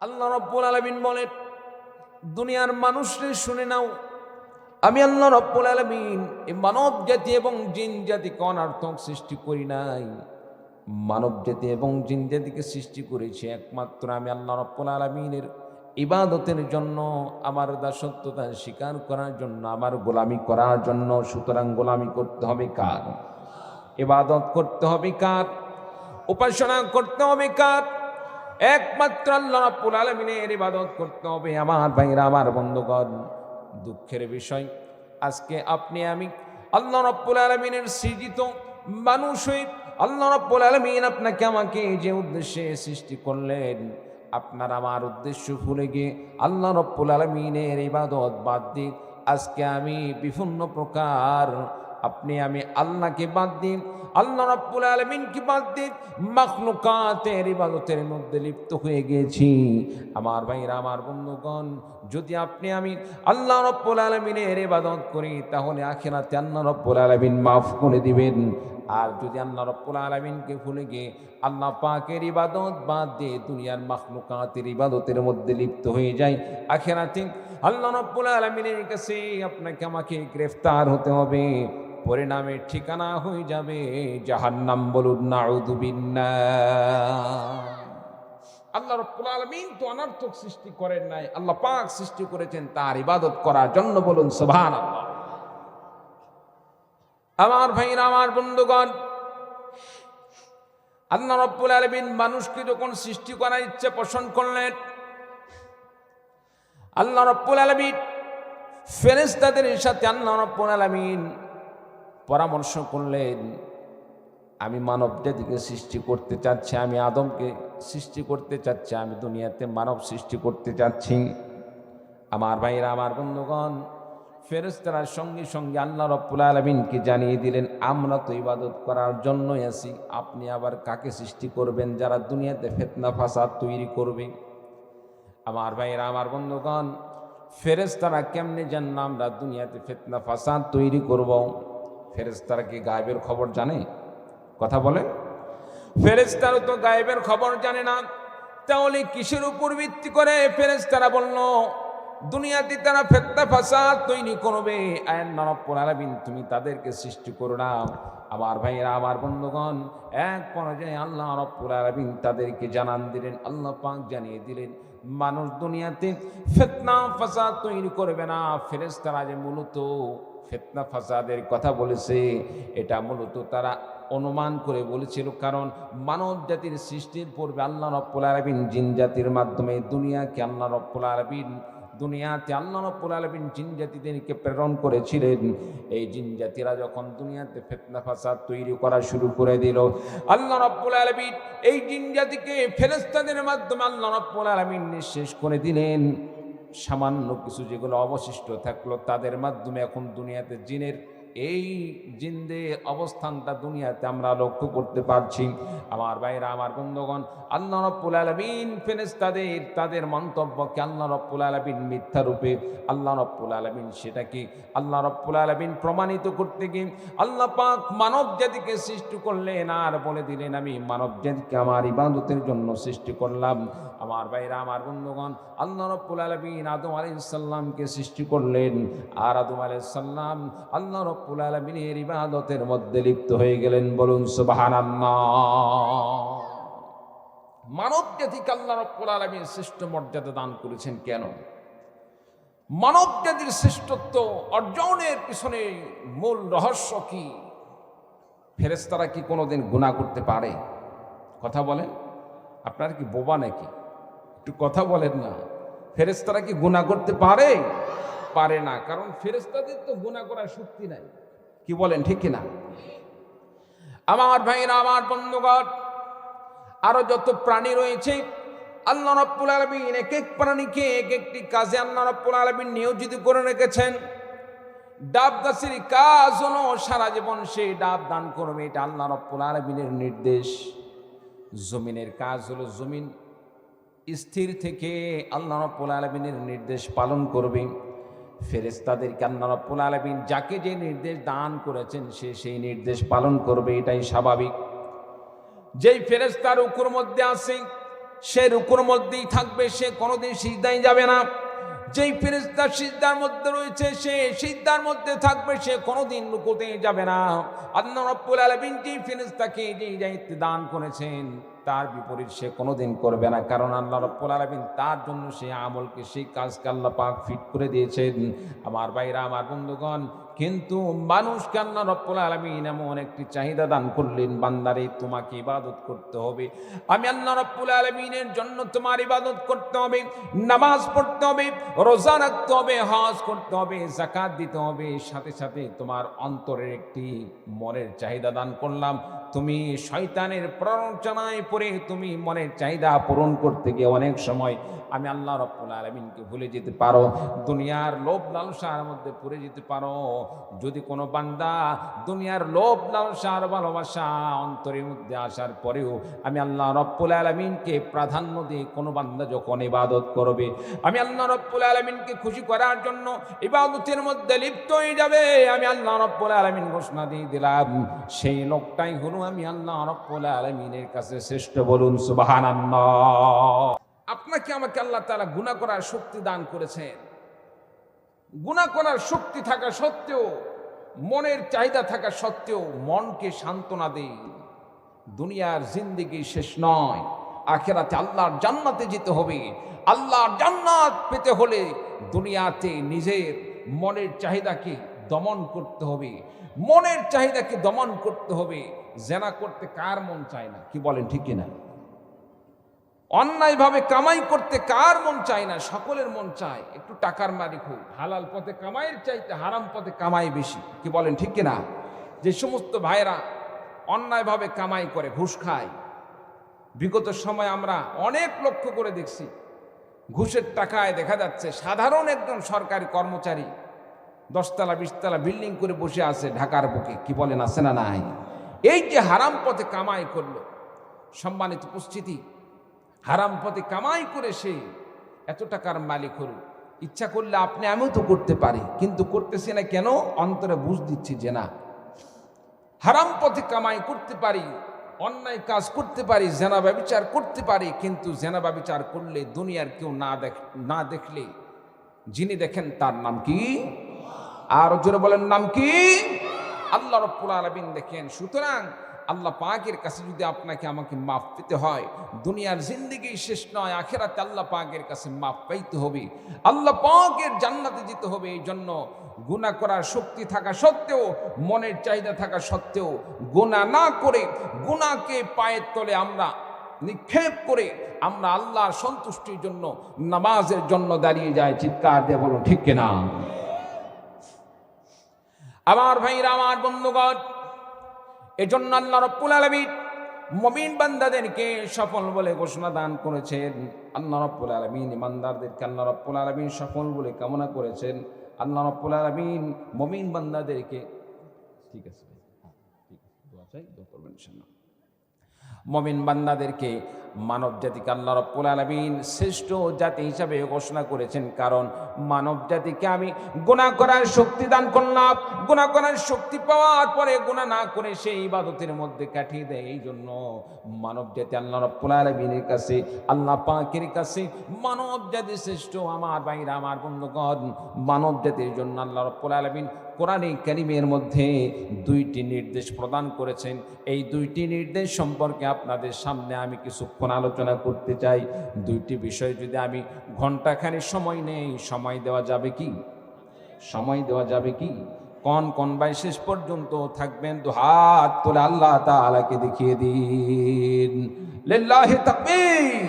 আল্লাহ রাব্বুল আলামিন বলেন, দুনিয়ার মানুষরে শুনে নাও, আমি আল্লাহ রাব্বুল আলামিন এই মানব জাতি এবং জিন জাতিকে অনর্থক সৃষ্টি করি নাই। মানব জাতি এবং জিন জাতিকে সৃষ্টি করেছি একমাত্র আমি আল্লাহ রাব্বুল আলামিনের ইবাদতের জন্য, আমার দাসত্বতা স্বীকার করার জন্য, আমার গোলামি করার জন্য। সুতরাং গোলামি করতে হবে কার? ইবাদত করতে হবে কার? উপাসনা করতে হবে কার? একমাত্র আল্লাহ রাব্বুল আলামিনের ইবাদত করতে হবে। আমার ভাইরা, আমার বন্ধুগণ, দুঃখের বিষয় আজকে আপনি আমি আল্লাহ রাব্বুল আলামিনের সৃজিত মানুষ হই। আল্লাহ রাব্বুল আলামিন আপনাকে আমাকে যে উদ্দেশ্যে সৃষ্টি করলেন, আপনার আমার উদ্দেশ্য ভুলে গিয়ে আল্লাহ রাব্বুল আলামিনের ইবাদত বাদ দিয়ে আজকে আমি বিভিন্ন প্রকার আপনি আমি আল্লাহকে বাদ দিই, আল্লাহ রাব্বুল আলামিনকে বাদ দিয়ে মাখলুকাতের ইবাদতের মধ্যে লিপ্ত হয়ে গেছি। আমার ভাইরা, আমার বন্ধুগণ, যদি আপনি আমি আল্লাহ রাব্বুল আলামিনের ইবাদত করি, তাহলে আখিরাতে আল্লাহ রাব্বুল আলামিন মাফ করে দিবেন। আর যদি আল্লাহ রাব্বুল আলামিনকে ভুলে গিয়ে আল্লাহ পাকের ইবাদত বাদ দিয়ে দুনিয়ার মাখলুকাতের ইবাদতের মধ্যে লিপ্ত হয়ে যায়, আখিরাতে আল্লাহ রাব্বুল আলামিনের কাছে আপনাকে আমাকে গ্রেফতার হতে হবে। পরিণামের ঠিকানা হয়ে যাবে জাহান্নাম। বলুন নাউযু বিল্লাহ। আল্লাহ রাব্বুল আলামিন তো অনর্থক সৃষ্টি করেন নাই, আল্লাহ পাক সৃষ্টি করেছেন তার ইবাদত করার জন্য। বলুন সুবহানাল্লাহ। আমার ভাইরা, আমার বন্ধুগণ, আল্লাহ রাব্বুল আলামিন মানুষকে যখন সৃষ্টি করার ইচ্ছা পোষণ করলেন, আল্লাহ রাব্বুল আলামিন ফেরেশতাদের সাথে আল্লাহ রাব্বুল আলামিন পরামর্শ করলেন, আমি মানব জাতিকে সৃষ্টি করতে চাচ্ছি, আমি আদমকে সৃষ্টি করতে চাচ্ছি, আমি দুনিয়াতে মানব সৃষ্টি করতে চাচ্ছি। আমার ভাইরা, আমার বন্ধুগণ, ফেরেশতারা সঙ্গে সঙ্গে আল্লাহ রাব্বুল আলামিনকে জানিয়ে দিলেন, আমরা তো ইবাদত করার জন্যই আছি, আপনি আবার কাকে সৃষ্টি করবেন যারা দুনিয়াতে ফিতনা ফাসাদ তৈরি করবে? আমার ভাইরা, আমার বন্ধুগণ, ফেরেশতারা কেমনে জানলাম আমরা দুনিয়াতে ফিতনা ফাসাদ তৈরি করব? ফেরেশতারা কি গায়েবের খবর জানে? কথা বলে। ফেরেশতারা তো গায়েবের খবর জানে না। তাহলে কিসের উপর ভিত্তি করে ফেরেশতারা বলল দুনিয়াতে তারা ফিতনা ফাসাদ তৈরি করবে? আল্লাহ রাব্বুল আলামিন তুমি তাদেরকে সৃষ্টি করো না। আমার ভাইয়েরা, আমার বন্ধুগণ, এক পর্যায়ে আল্লাহ রাব্বুল আলামিন তাদেরকে জানান দিলেন, আল্লাহ পাক জানিয়ে দিলেন, মানুষ দুনিয়াতে ফিতনা ফাসাদ তৈরি করবে না। ফেরেশতারা যে মূলত ফিতনা ফাসাদের কথা বলেছে, এটা মূলত তারা অনুমান করে বলেছিল। কারণ মানব জাতির সৃষ্টির পূর্বে আল্লাহ রাব্বুল আলামিন জিন জাতির মাধ্যমে দুনিয়াতে আল্লাহ রাব্বুল আলামিন জিন জাতিদেরকে প্রেরণ করেছিলেন। এই জিন জাতিরা যখন দুনিয়াতে ফিতনা ফাসাদ তৈরি করা শুরু করে দিল, আল্লাহ রাব্বুল আলামিন এই জিন জাতিকে ফেরেশতাদের মাধ্যমে আল্লাহ রাব্বুল আলামিন নিঃশেষ করে দিলেন। সামান্য কিছু যেগুলো অবশিষ্ট থাকলো, তাদের মাধ্যমে এখন দুনিয়াতে জিনের এই জিনদের অবস্থানটা দুনিয়াতে আমরা লক্ষ্য করতে পারছি। আমার ভাইরা, আমার বন্ধুগণ, আল্লাহ রাব্বুল আলামিন ফেরেশতাদের তাদের মন্তব্যকে আল্লাহ রাব্বুল আলামিন মিথ্যা রূপে আল্লাহ রাব্বুল আলামিন সেটাকে আল্লাহ রাব্বুল আলামিন প্রমাণিত করতে গিয়ে আল্লাহ পাক মানব জাতিকে সৃষ্টি করলেন আর বলে দিলেন, আমি মানব জাতিকে আমার ইবাদতের জন্য সৃষ্টি করলাম। আমার ভাইরা, আমার বন্ধুগণ, আল্লাহ রাব্বুল আলামিন আদম আলাইহিস সালামকে সৃষ্টি করলেন, আর আদম আলাইহিস সালাম আল্লাহ রাব্বুল আলামিনের ইবাদতের মধ্যে লিপ্ত হয়ে গেলেন। বলুন সুবহানাল্লাহ। মানব জাতিকে আল্লাহ রাব্বুল আলামিন শ্রেষ্ঠ মর্যাদা দান করেছেন। কেন? মানব জাতির শ্রেষ্ঠত্ব অর্জনের পিছনে মূল রহস্য কি? ফেরেশতারা কি কোনোদিন গুনাহ করতে পারে? কথা বলেন। আপনারা কি বোবা নাকি? একটু কথা বলেন না। ফেরেশতারা কি গুনাহ করতে পারে? পারে না। কারণ ফেরেশতাদের তো গুনাহ করার শক্তি নাই। কি বলেন, ঠিক কিনা? আমার ভাইরা, আমার বন্ধুগণ, আরো যত প্রাণী রয়েছে আল্লাহ রাব্বুল আলামিন এক এক প্রাণীকে এক একটি কাজে আল্লাহ রাব্বুল আলামিন নিয়োজিত করে রেখেছেন। ডাব গাছের কাজ হলো সারা জীবন সে ডাব দান করবে, এটা আল্লাহ রাব্বুল আলামিনের নির্দেশ। জমিনের কাজ হলো জমিন স্থির থেকে আল্লাহ রাব্বুল আলামিনের নির্দেশ পালন করবে। ফেরেশতাদেরকে আল্লাহ রাব্বুল আলামিন যাকে যে নির্দেশ দান করেছেন সে সেই নির্দেশ পালন করবে, এটাই স্বাভাবিক। যেই ফেরেশতার উপর মধ্যে আছে সে রুকুর মধ্যেই থাকবে, সে কোনোদিন সিজদায় যাবে না। যেই ফেরেশতা সিজদার মধ্যে রয়েছে সে সিজদার মধ্যে থাকবে, সে কোনোদিন রুকুতে যাবে না। আল্লাহ রাব্বুল আলামিন যেই ফেরেশতাকে যেই দায়িত্ব দান করেছেন তার বিপরীত সে কোনোদিন করবে না, কারণ আল্লাহ রাব্বুল আলামিন তার জন্য সেই আমলকে, সেই কাজকে আল্লাহ পাক ফিট করে দিয়েছেন। আমার ভাইরা, আমার বন্ধুগণ, কিন্তু মানুষকে আল্লাহ রাব্বুল আলামিন এমন একটি চাহিদা দান করলেন, বান্দারে তোমাকে ইবাদত করতে হবে, আমি আল্লাহ রাব্বুল আলামিনের জন্য তোমার ইবাদত করতে হবে, নামাজ পড়তে হবে, রোজা রাখতে হবে, হজ করতে হবে, যাকাত দিতে হবে, সাথে সাথে তোমার অন্তরের একটি মনের চাহিদা দান করলাম। তুমি শয়তানের প্ররোচনায় পড়ে তুমি মনের চাহিদা পূরণ করতে গিয়ে অনেক সময় আমি আল্লাহ রাব্বুল আলামিনকে ভুলে যেতে পারো, দুনিয়ার লোভ লালসার মধ্যে পড়ে যেতে পারো। যদি কোনো বান্দা দুনিয়ার লোভ লালসার ভালোবাসা অন্তরের মধ্যে আসার পরেও আমি আল্লাহ রাব্বুল আলামিনকে প্রাধান্য দিয়ে কোনো বান্দা যখন ইবাদত করবে, আমি আল্লাহ রাব্বুল আলামিনকে খুশি করার জন্য ইবাদতের মধ্যে লিপ্ত হয়ে যাবে, আমি আল্লাহ রাব্বুল আলামিন ঘোষণা দিয়ে দিলাম সেই লোকটাই হলো আমি আল্লাহ রাব্বুল আলামিনের কাছে শ্রেষ্ঠ। বলুন সুবহানাল্লাহ। আপনাকে আমাকে আল্লাহ তাআলা গুনাহ করার শক্তি দান করেছেন। গুনাহ করার শক্তি থাকা সত্ত্বেও, মনের চাহিদা থাকা সত্ত্বেও মনকে সান্ত্বনা দেই, দুনিয়ার জিন্দেগি শেষ নয়, আখিরাতে আল্লাহর জান্নাতে যেতে হবে। আল্লাহর জান্নাত পেতে হলে দুনিয়াতে নিজের মনের চাহিদাকে দমন করতে হবে, মনের চাহিদাকে দমন করতে হবে। জেনা করতে কার মন চায় না? কি বলেন, ঠিক কিনা? অন্যায়ভাবে কামাই করতে কার মন চায় না? সকলের মন চায় একটু টাকার মালিক হোক। হালাল পথে কামাইয়ের চাইতে হারাম পথে কামাই বেশি। কি বলেন, ঠিক কিনা? যে সমস্ত ভাইরা অন্যায়ভাবে কামাই করে, ঘুষ খায়, বিগত সময় আমরা অনেক লক্ষ্য করে দেখছি, ঘুষের টাকায় দেখা যাচ্ছে সাধারণ একজন সরকারি কর্মচারী 10 তলা 20 তলা বিল্ডিং করে বসে আছে ঢাকার বুকে। কি বলেন, আছে না নাই? এই যে হারাম পথে কামাই করলো, সম্মানিত উপস্থিতি, হারাম পথে কামাই করে সে এত টাকার মালিক হল। ইচ্ছা করলে আপনি আমিও তো করতে পারি, কিন্তু করতেছি না কেন? অন্তরে বুঝ দিচ্ছি যে না, হারাম পথে কামাই করতে পারি, অন্যায় কাজ করতে পারি, জেনা ব্যভিচার করতে পারি, কিন্তু জেনা ব্যভিচার করলে দুনিয়ার কেউ না দেখলে যিনি দেখেন তার নাম কি? আর জোরে বলেন, নাম কি? আল্লাহ রাব্বুল আলামিন দেখেন। সুতরাং আল্লাহ পাকের কাছে যদি আপনাকে আমাকে মাফ পেতে হয়, দুনিয়ার জিন্দেগি শেষ নয়, আখিরাতে আল্লাহ পাকের কাছে মাফ পাইতে হবে, আল্লাহ পাকের জান্নাতে যেতে হবে। এই জন্য গুনাহ করার শক্তি থাকা সত্ত্বেও, মনের চাহিদা থাকা সত্ত্বেও গুনাহ না করে, গুনাহকে পায়ের তলে আমরা নিক্ষেপ করে আমরা আল্লাহর সন্তুষ্টির জন্য নামাজের জন্য দাঁড়িয়ে যাই। চিৎকার দিয়ে বলুন, ঠিক কিনা? আমার ভাইরা, আমার বন্ধুগণ, এজন্য আল্লাহ রাব্বুল আলামিন মুমিন বান্দাদেরকে সফল বলে ঘোষণা দান করেছেন। আল্লাহ রাব্বুল আলামিন ইমানদারদেরকে আল্লাহ রাব্বুল আলামিন সফল বলে কামনা করেছেন। আল্লাহ রাব্বুল আলামিন মুমিন বান্দাদেরকে, ঠিক আছে ঠিক আছে, দোয়া চাই, দোয়া করবেন ইনশাআল্লাহ। মুমিন বান্দাদেরকে মানব জাতিকে আল্লাহ রাব্বুল আলামিন শ্রেষ্ঠ জাতি হিসাবে ঘোষণা করেছেন, কারণ মানব জাতিকে আমি গুনাহ করার শক্তি দান করলাম। গুনাহ করার শক্তি পাওয়ার পরে গুনাহ না করে সেই ইবাদতের মধ্যে কাটিয়ে দেয়। এই জন্য মানব জাতি আল্লাহ রাব্বুল আলামিনের কাছে, আল্লাহ পাকের কাছে মানব জাতি শ্রেষ্ঠ। আমার ভাইরা, আমার বন্ধুগণ, মানব জাতির জন্য আল্লাহ রাব্বুল আলামিন কোরআনে কারিমের মধ্যে 2টি নির্দেশ প্রদান করেছেন। এই 2টি নির্দেশ সম্পর্কে আপনাদের সামনে আমি কিছুক্ষণ আলোচনা করতে চাই। 2টি বিষয় যদি আমি ঘন্টাখানি সময় নেই, সময় দেওয়া যাবে কি? সময় দেওয়া যাবে কি? কোন কোন ভাই শেষ পর্যন্ত থাকবেন? তো হাত তুলে আল্লাহ তাআলাকে দেখিয়ে দিন। লিল্লাহি তাকবীর,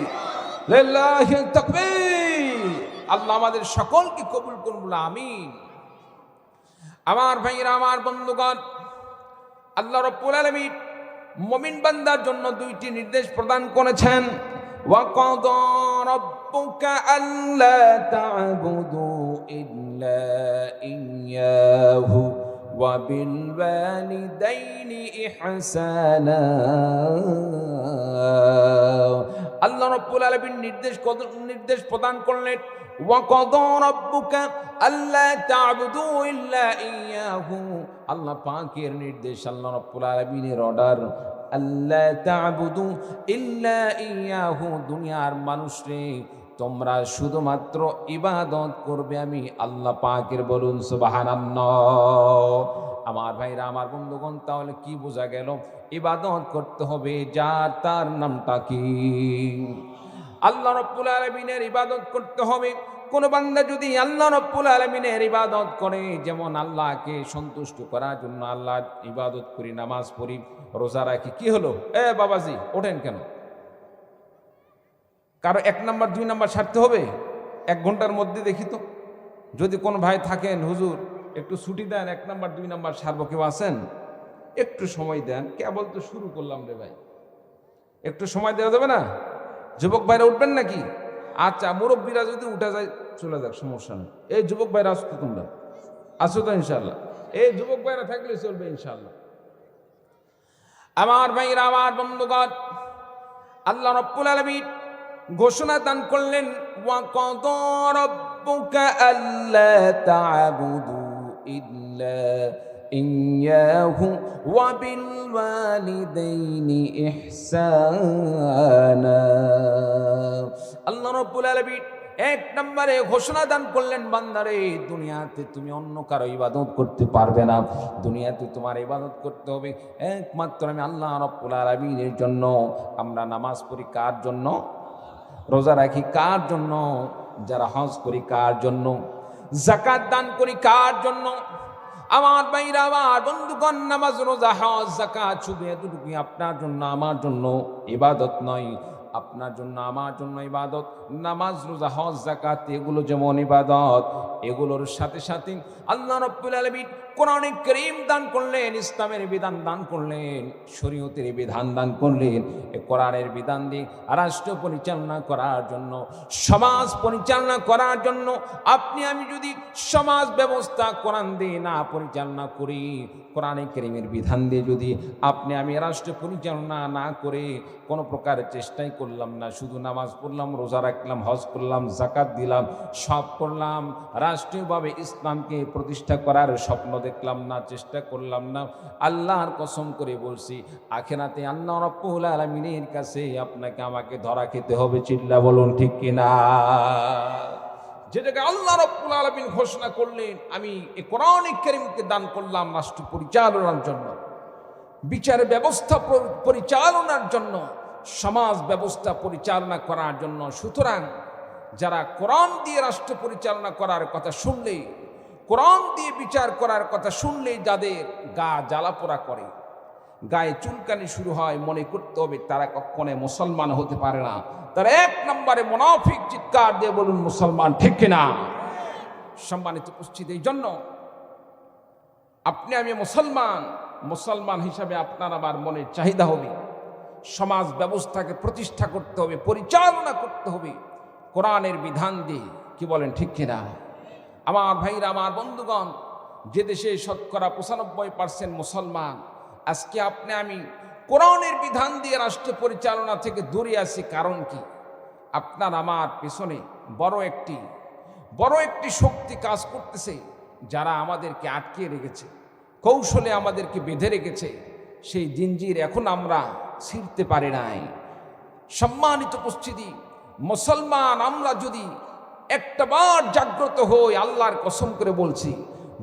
লিল্লাহি তাকবীর। আল্লাহ আমাদের সকলকে কবুল করুন, আমিন। আমার ভাইরা, আমার বন্ধুগণ, আল্লাহ রাব্বুল আলামিন মুমিন বান্দার জন্য 2টি নির্দেশ প্রদান করেছেন। ওয়া ক্বাদা রাব্বুকা আল্লা তা'বুদু ইল্লা ইয়্যাহু ওয়া বিল ওয়ালিদাইনি ইহসানা। আল্লাহ রাব্বুল আলামিন নির্দেশ প্রদান করলেন, ওয়া ক্বাদা রাব্বুকা আল্লা তা'বুদু ইল্লা ইয়্যাহু। আল্লাহ পাকের নির্দেশ, আল্লাহ রাব্বুল আলামিনের অর্ডার, আল্লা তা'বুদু ইল্লা ইয়াহু, দুনিয়ার মানুষরে তোমরা শুধুমাত্র ইবাদত করবে আমি আল্লাহ পাকের। বলুন সুবহানাল্লাহ। আমার ভাইরা, আমার বন্ধুগণ, তাহলে কি বোঝা গেল? ইবাদত করতে হবে যার, তার নামটা কি? আল্লাহ রাব্বুল আলামিনের ইবাদত করতে হবে। কোন বান্দা যদি আল্লাহ রাব্বুল আলামিনের ইবাদত করে, যেমন আল্লাহকে সন্তুষ্ট করার জন্য আল্লাহ ইবাদত করি, নামাজ পড়ি, রোজা রাখি, কি হলো? বাবাজি ওঠেন কেন? কারো 1 নাম্বার 2 নাম্বার সারতে হবে 1 ঘন্টার মধ্যে? দেখি তো, যদি কোন ভাই থাকেন, হুজুর একটু ছুটি দেন, 1 নাম্বার 2 নাম্বার সারবো, কেউ আছেন? একটু সময় দেন, কেবল তো শুরু করলাম রে ভাই, একটু সময় দেওয়া যাবে না? যুবক ভাইরা উঠবেন নাকি? আচ্ছা, মুরব্বীরা যদি উঠে যায় চলে যাক, সমস্যা নেই। এই যুবক ভাইরা আসো তো, তোমরা আসো তো ইনশাল্লাহ। এই যুবক ভাইরা থাকলে চলবে ইনশাল্লাহ। আমার ভাইরা, আমার বন্ধুগণ, আল্লাহ রাব্বুল আলামিন ঘোষণা দান করলেন, ওয়া কাদা রাব্বুকা আল্লা তা'বুদু ইল্লা ইয়াহু ওয়া বিল ওয়ালিদাইনি ইহসানা। আল্লাহ রাব্বুল আলামিন 1 নম্বরে ঘোষণা দান করলেন, বান্দারে দুনিয়াতে তুমি অন্য কারো ইবাদত করতে পারবে না। দুনিয়াতে তোমার ইবাদত করতে হবে একমাত্র আমি আল্লাহ রাব্বুল আলামিনের জন্য। আমরা নামাজ পড়ি কার জন্য? রোজা রাখি কার জন্য? যারা হজ করি কার জন্য? যাকাত দান করি কার জন্য? আমার ভাইরা, আমার বন্ধুগণ, নামাজ, রোজা, হজ, যাকাত শুধু এতটুকুই আপনার জন্য, আমার জন্য ইবাদত নয়। আপনার জন্য, আমার জন্য ইবাদত। নামাজ, রোজা, হজ, যাকাত এগুলো যেমন ইবাদত, এগুলোর সাথে সাথে আল্লাহ রাব্বুল আলামিন কোরআনে কারীম দান করলেন, ইসলামের বিধান দান করলেন, শরীয়তের বিধান দান করলেন। এই কোরআনের বিধান দিয়ে রাষ্ট্র পরিচালনা করার জন্য, সমাজ পরিচালনা করার জন্য, আপনি আমি যদি সমাজ ব্যবস্থা কোরআন দিয়ে না পরিচালনা করি, কোরআনে কারীমের বিধান দিয়ে যদি আপনি আমি রাষ্ট্র পরিচালনা না করে কোনো প্রকার চেষ্টাই করলাম না, শুধু নামাজ পড়লাম, রোজা রাখলাম, হজ করলাম, যাকাত দিলাম, সব করলাম, রাষ্ট্রীয়ভাবে ইসলামকে প্রতিষ্ঠা করার স্বপ্ন দেখলাম না, চেষ্টা করলাম না, আল্লাহর কসম করে বলছি, আখিরাতে আল্লাহ রাব্বুল আলামিনের কাছে আপনাকে আমাকে ধরা খেতে হবে। চিল্লা বলুন ঠিক কিনা? যেটাকে আল্লাহ রাব্বুল আলামিন ঘোষণা করলেন, আমি এই কোরআন কারীমকে দান করলাম রাষ্ট্র পরিচালনার জন্য, বিচার ব্যবস্থা পরিচালনার জন্য, সমাজ ব্যবস্থা পরিচালনা করার জন্য। সুতরাং যারা কোরআন দিয়ে রাষ্ট্র পরিচালনা করার কথা শুনলে, কোরআন দিয়ে বিচার করার কথা শুনলে যাদের গা জ্বালাপোড়া করে, গায়ে চুলকানি শুরু হয়, মনে করতে হবে তারা কখনো মুসলমান হতে পারে না। তারা 1 নম্বরে মুনাফিক। চিৎকার দিয়ে বলুন মুসলমান ঠিক কিনা? সম্মানিত উপস্থিতি, এই জন্য আপনি আমি মুসলমান হিসাবে আপনার আমার মনের চাহিদা হবে, সমাজ ব্যবস্থাকে প্রতিষ্ঠা করতে হবে, পরিচালনা করতে হবে কোরআনের বিধান দিয়ে। কি বলেন ঠিক কিনা? আমার ভাইরা, আমার বন্ধুগণ, যে দেশে শতকরা 95% মুসলমান, আজকে আপনি আমি কোরআনের বিধান দিয়ে রাষ্ট্র পরিচালনা থেকে দূরে আছি। কারণ কি? আপনার আমার পেছনে বড় একটি শক্তি কাজ করতেছে, যারা আমাদেরকে আটকে রেখেছে, কৌশলে আমাদেরকে বেঁধে রেখেছে। সেই জিঞ্জির এখন আমরা ছিঁড়তে পারি নাই। সম্মানিত উপস্থিতি, মুসলমান আমরা যদি একটাবার জাগ্রত হই, আল্লাহর কসম করে বলছি,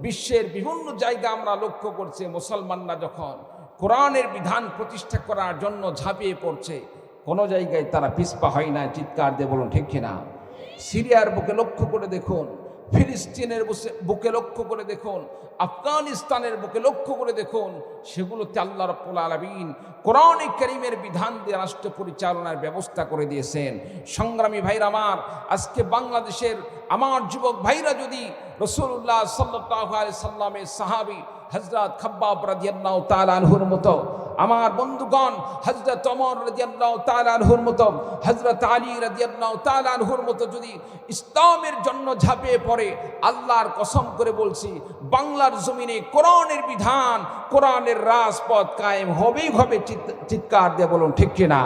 বিশ্বের বিভিন্ন জায়গা আমরা লক্ষ্য করছি, মুসলমানরা যখন কোরআনের বিধান প্রতিষ্ঠা করার জন্য ঝাঁপিয়ে পড়ছে, কোনো জায়গায় তারা পিছপা হয় না। চিৎকার দিয়ে বলুন ঠিক কিনা? সিরিয়ার বুকে লক্ষ্য করে দেখুন, ফিলিস্তিনের বুকে লক্ষ্য করে দেখুন, আফগানিস্তানের বুকে লক্ষ্য করে দেখুন, সেগুলোতে আল্লাহ রাব্বুল আলামিন কোরআনে কারীমের বিধান দিয়ে রাষ্ট্র পরিচালনার ব্যবস্থা করে দিয়েছেন। সংগ্রামী ভাইরা আমার, আজকে বাংলাদেশের আমার যুবক ভাইরা যদি রাসূলুল্লাহ সাল্লাল্লাহু আলাইহি সাল্লামের সাহাবী হযরত খাব্বাব রাদিয়াল্লাহু তাআলা আনহুর মতো, আমার বন্ধুগণ হযরত ওমর রাদিয়াল্লাহু তাআলা আনহুর মতো, হযরত আলী রাদিয়াল্লাহু তাআলা আনহুর মতো যদি ইসলামের জন্য ঝাঁপিয়ে পড়ে, আল্লাহর কসম করে বলছি, বাংলার জমিনে কোরআনের বিধান, কোরআনের রাজপথ কায়েম হবেই হবে। চিৎকার দিয়ে বলুন ঠিক কিনা?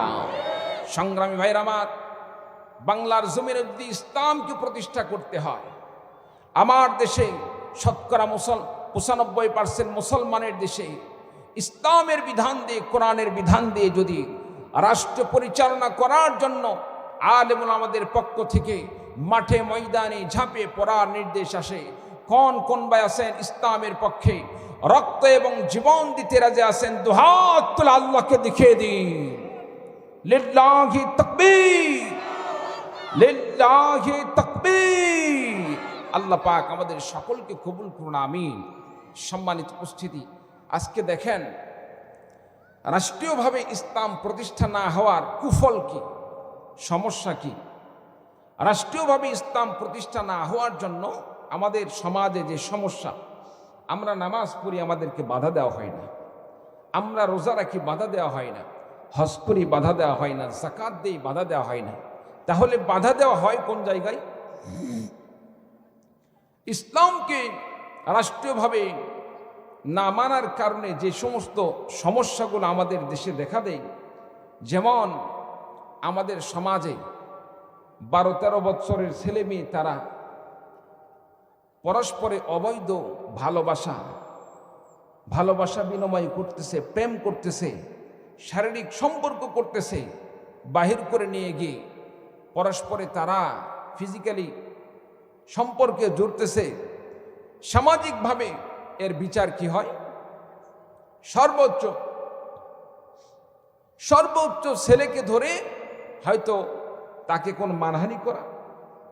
সংগ্রামী ভাইরা আমার, বাংলার জমিনে যদি ইসলামকে প্রতিষ্ঠা করতে হয়, আমার দেশে শতকরা 95% মুসলমানের দেশে ইসলামের বিধান দিয়ে, কোরআনের বিধান দিয়ে যদি রাষ্ট্র পরিচালনা করার জন্য আলেমুল আমাদের পক্ষ থেকে মাঠে ময়দানে ঝাঁপে পড়ার নির্দেশ আসে, কোন কোন ভাই আছেন ইসলামের পক্ষে রক্ত এবং জীবন দিতে রাজি আছেন? দুহাত তুলে আল্লাহকে দেখিয়ে দিন। লিল্লাহি তাকবীর, লিল্লাহি তাকবীর। আল্লাহ পাক আমাদের সকলকে কবুল করুন, আমিন। সম্মানিত উপস্থিতি, আজকে দেখেন রাষ্ট্রীয়ভাবে ইসলাম প্রতিষ্ঠা না হওয়ার কুফল কি, সমস্যা কি? রাষ্ট্রীয়ভাবে ইসলাম প্রতিষ্ঠা না হওয়ার জন্য আমাদের সমাজে যে সমস্যা, আমরা নামাজ পড়ি আমাদেরকে বাধা দেওয়া হয় না, আমরা রোজা রাখি বাধা দেওয়া হয় না, হজ করি বাধা দেওয়া হয় না, যাকাত দেই বাধা দেওয়া হয় না। তাহলে বাধা দেওয়া হয় কোন জায়গায়? ইসলামকে রাষ্ট্রীয়ভাবে না মানার কারণে যে সমস্ত সমস্যাগুলো আমাদের দেশে দেখা দেয়, যেমন আমাদের সমাজে 12-13 বছরের ছেলে মেয়ে তারা পরস্পরে অবৈধ ভালোবাসা বিনিময় করতেছে, প্রেম করতেছে, শারীরিক সম্পর্ক করতেছে, বাহির করে নিয়ে গিয়ে পরস্পরে তারা ফিজিক্যালি সম্পর্কে জুড়তেছে। সামাজিকভাবে এর বিচার কি হয়? সর্বোচ্চ ছেলেকে ধরে হয়তো তাকে কোন মানহানি করা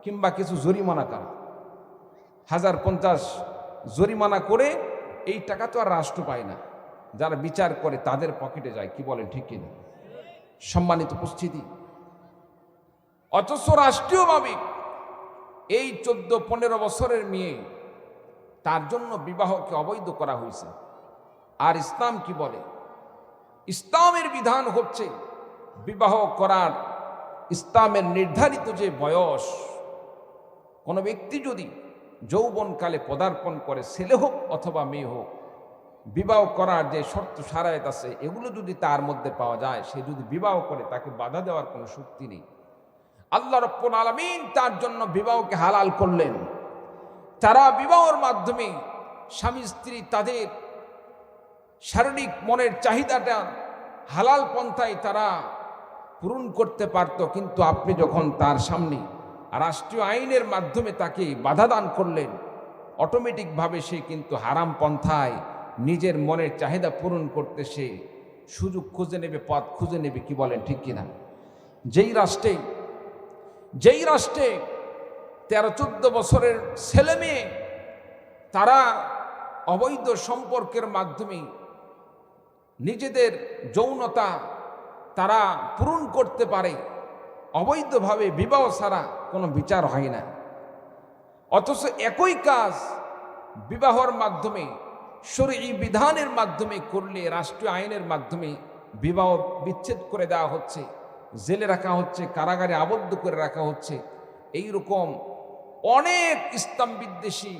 কিংবা কিছু জরিমানা করা, 1050 জরিমানা করে এই টাকা তো আর রাষ্ট্র পায় না, যারা বিচার করে তাদের পকেটে যায়। কি বলেন, ঠিক কিনা? সম্মানিত উপস্থিতি, অথচ রাষ্ট্রীয়ভাবে এই 14-15 বছরের মেয়ে, তার জন্য বিবাহকে অবৈধ করা হয়েছে। আর ইসলাম কি বলে? ইসলামের বিধান হচ্ছে বিবাহ করার ইসলামের নির্ধারিত যে বয়স, কোনো ব্যক্তি যদি যৌবনকালে পদার্পণ করে, ছেলে হোক অথবা মেয়ে হোক, বিবাহ করার যে শর্ত শারায়েত আছে এগুলো যদি তার মধ্যে পাওয়া যায়, সে যদি বিবাহ করে তাকে বাধা দেওয়ার কোনো শক্তি নেই। আল্লাহ রাব্বুল আলামিন তার জন্য বিবাহকে হালাল করলেন। তারা বিবাহের মাধ্যমে স্বামী স্ত্রী তাদের শারীরিক মনের চাহিদাটা হালাল পন্থায় তারা পূরণ করতে পারত। কিন্তু আপনি যখন তার সামনে রাষ্ট্রীয় আইনের মাধ্যমে তাকে বাধা দান করলেন, অটোমেটিকভাবে সে কিন্তু হারাম পন্থায় নিজের মনের চাহিদা পূরণ করতে সে সুযোগ খুঁজে নেবে, পথ খুঁজে নেবে। কি বলেন, ঠিক কিনা? যেই রাষ্ট্রে 13-14 বছরের ছেলে মেয়ে তারা অবৈধ সম্পর্কের মাধ্যমে নিজেদের যৌনতা তারা পূরণ করতে পারে, অবৈধভাবে বিবাহ ছাড়া কোনো বিচার হয় না। অথচ একই কাজ বিবাহর মাধ্যমে শরঈ বিধানের মাধ্যমে করলে, রাষ্ট্রীয় আইনের মাধ্যমে বিবাহ বিচ্ছেদ করে দেওয়া হচ্ছে, জেলে রাখা হচ্ছে, কারাগারে আবদ্ধ করে রাখা হচ্ছে। এই রকম অনেক ইসলাম বিদ্বেষী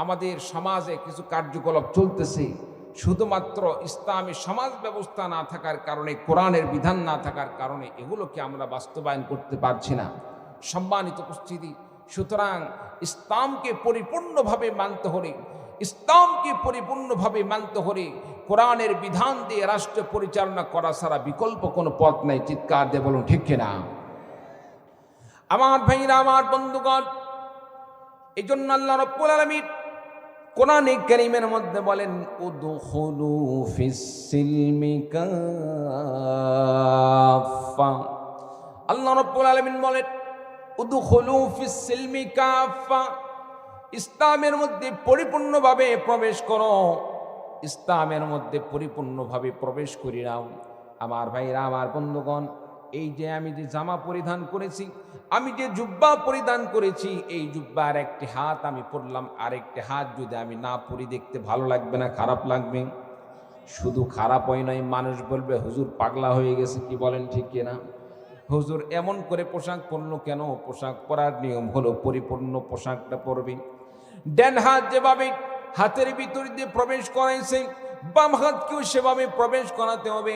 আমাদের সমাজে কিছু কার্যকলাপ চলতেছে, শুধুমাত্র ইসলামী সমাজ ব্যবস্থা না থাকার কারণে, কোরআনের বিধান না থাকার কারণে এগুলোকে আমরা বাস্তবায়ন করতে পারছি না। সম্মানিত উপস্থিতি, সুতরাং ইসলামকে পরিপূর্ণভাবে মানতে হলে কোরআনের বিধান দিয়ে রাষ্ট্র পরিচালনা করা ছাড়া বিকল্প কোনো পথ নাই। চিৎকার দিয়ে বলুন, ঠিক কিনা? আমার ভাইরা, আমার বন্ধুগণ, এই জন্য আল্লাহ রাব্বুল আলামিন কোরআনে কারীমের মধ্যে বলেন, উদখুলু ফিস সিলমি কাফা। আল্লাহ রাব্বুল আলামিন বলেন, উদখুলু ফিস সিলমি কাফা, ইসলামের মধ্যে পরিপূর্ণভাবে প্রবেশ করো, ইসলামের মধ্যে পরিপূর্ণভাবে প্রবেশ করি নাও। আমার ভাইরা, আমার বন্ধুগণ, এই যে আমি যে জামা পরিধান করেছি, আমি যে জুব্বা পরিধান করেছি, এই জুব্বার একটি হাত আমি পরলাম, আরেকটি হাত যদি আমি না পরি দেখতে ভালো লাগবে না? খারাপ লাগবে। শুধু খারাপ হয় নয়, মানুষ বলবে হুজুর পাগলা হয়ে গেছে। কি বলেন, ঠিক কিনা? হুজুর এমন করে পোশাক পরলো কেন? পোশাক পরার নিয়ম হলো পরিপূর্ণ পোশাকটা পরবে। ডান হাত যেভাবে হাতের ভিতর দিয়ে প্রবেশ করাইছে, বাম হাতকেও সেভাবে প্রবেশ করাতে হবে।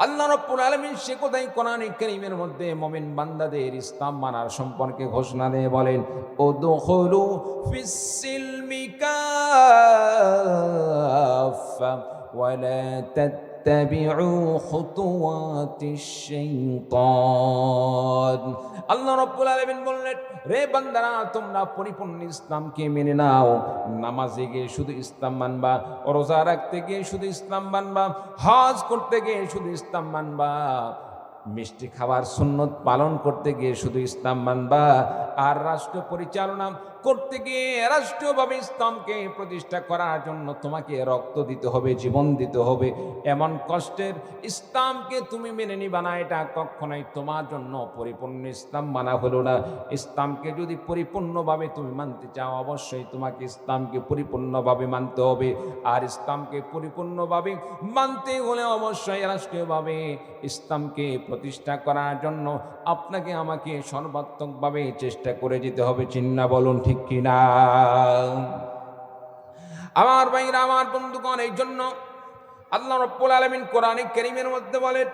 আল্লাহ রাব্বুল আলামিন সে কথাই কোরআনে কারীমের মধ্যে মুমিন বান্দাদের ইসলাম মানার সম্পর্কে ঘোষণা দিয়ে বলেন, উদখুলু ফিস সিলমি কাফা ওয়ালা তাত্তাবিউ খুতুওয়াতিশ শাইতান। আল্লাহ রাব্বুল আলামিন বললেন, রে বান্দারা, তোমরা পরিপূর্ণ ইসলামকে মেনে নাও। নামাজে গিয়ে শুধু ইসলাম মানবা, রোজা রাখতে গিয়ে শুধু ইসলাম মানবা, হজ করতে গিয়ে শুধু ইসলাম মানবা, মিষ্টি খাবার সুন্নত পালন করতে গিয়ে শুধু ইসলাম মানবা, আর রাষ্ট্র পরিচালনা করতে গিয়ে রাষ্ট্রীয়ভাবে ইসলামকে প্রতিষ্ঠা করার জন্য তোমাকে রক্ত দিতে হবে, জীবন দিতে হবে। এমন কষ্টের ইসলামকে তুমি মেনে নিবা না, এটা কখনোই তোমার জন্য পরিপূর্ণ ইসলাম মানা হলো না। ইসলামকে যদি পরিপূর্ণভাবে তুমি মানতে চাও, অবশ্যই তোমাকে ইসলামকে পরিপূর্ণভাবে মানতে হবে। আর ইসলামকে পরিপূর্ণভাবে মানতে হলে অবশ্যই রাষ্ট্রীয়ভাবে ইসলামকে প্রতিষ্ঠা করার জন্য আপনাকে আমাকে সর্বাত্মকভাবে চেষ্টা করে যেতে হবে। চিন্না বলুন ঠিক কিনা? আমার ভাইরা, আমার বন্ধুগণ, এই জন্য আল্লাহ রাব্বুল আলামিন কোরআনে কারীমের মধ্যে বলেন,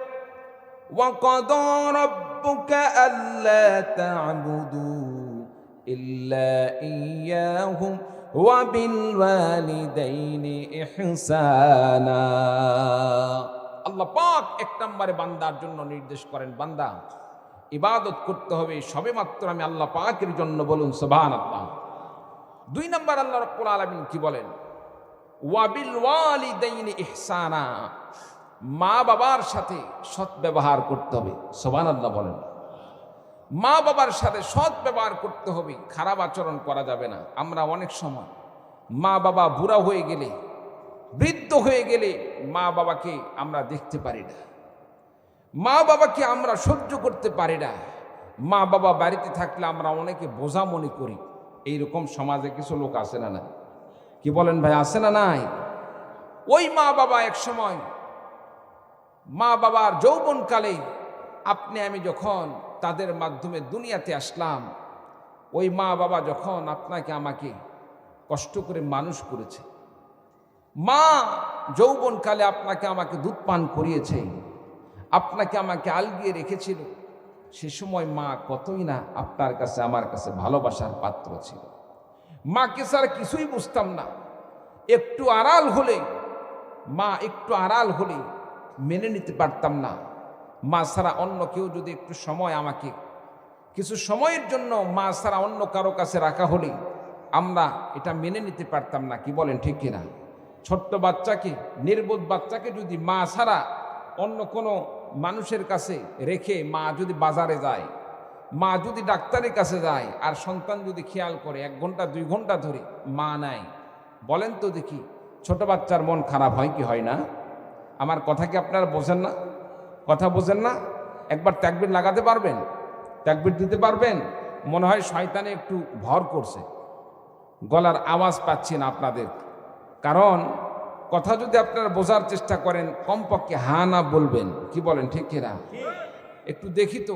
ওয়াকাদা রাব্বুকা আল্লা তা'বুদু ইল্লা ইয়্যাহু ওয়া বিল ওয়ালিদাইনি ইহসানা। আল্লাহ পাক এক নম্বরে বান্দার জন্য নির্দেশ করেন, বান্দা ইবাদত করতে হবে সবেমাত্র আমি আল্লাহ পাকের জন্য, বলুন সুবহানাল্লাহ। দুই নম্বর আল্লাহ রাব্বুল আলামিন কি বলেন? ওয়া বিল ওয়ালিদাইনি ইহসানা, মা বাবার সাথে সৎ ব্যবহার করতে হবে। সুবহানাল্লাহ বলেন। মা বাবার সাথে সৎ ব্যবহার করতে হবে, খারাপ আচরণ করা যাবে না। আমরা অনেক সময় মা বাবা বুড়া হয়ে গেলে, বৃদ্ধ হয়ে গেলে মা বাবাকে আমরা দেখতে পারি না, মা বাবাকে আমরা সহ্য করতে পারি না। মা বাবা বাড়িতে থাকলে আমরা অনেকে বোঝা মনে করি। এইরকম সমাজে কিছু লোক আছে না নাই? কি বলেন ভাই, আছে না নাই? ওই মা বাবা এক সময়, মা বাবার যৌবনকালে আপনি আমি যখন তাদের মাধ্যমে দুনিয়াতে আসলাম, ওই মা বাবা যখন আপনাকে আমাকে কষ্ট করে মানুষ করেছে, মা যৌবনকালে আপনাকে আমাকে দুধ পান করিয়েছে, আপনাকে আমাকে আলগিয়ে রেখেছিল, সে সময় মা কতই না আপনার কাছে আমার কাছে ভালোবাসার পাত্র ছিল। মাকে ছাড়া কিছুই বুঝতাম না। একটু আড়াল হলে, মা একটু আড়াল হলে মেনে নিতে পারতাম না। মা ছাড়া অন্য কেউ যদি একটু সময় আমাকে কিছু সময়ের জন্য মা ছাড়া অন্য কারো কাছে রাখা হলে আমরা এটা মেনে নিতে পারতাম না। কি বলেন ঠিক কিনা? ছোট্ট বাচ্চাকে, নির্বোধ বাচ্চাকে যদি মা ছাড়া অন্য কোনো মানুষের কাছে রেখে মা যদি বাজারে যায়, মা যদি ডাক্তারের কাছে যায়, আর সন্তান যদি খেয়াল করে 1 ঘন্টা 2 ঘন্টা ধরে মা নাই, বলেন তো দেখি ছোট বাচ্চার মন খারাপ হয় কি হয় না? আমার কথা কি আপনারা বোঝেন না? কথা বোঝেন না? একবার তাকবীর লাগাতে পারবেন? তাকবীর দিতে পারবেন? মনে হয় শয়তানে একটু ভর করছে, গলার আওয়াজ পাচ্ছি না আপনাদের। কারণ কথা যদি আপনারা বোঝার চেষ্টা করেন, কমপক্ষে হা না বলবেন। কি বলেন ঠিক কিনা? একটু দেখি তো,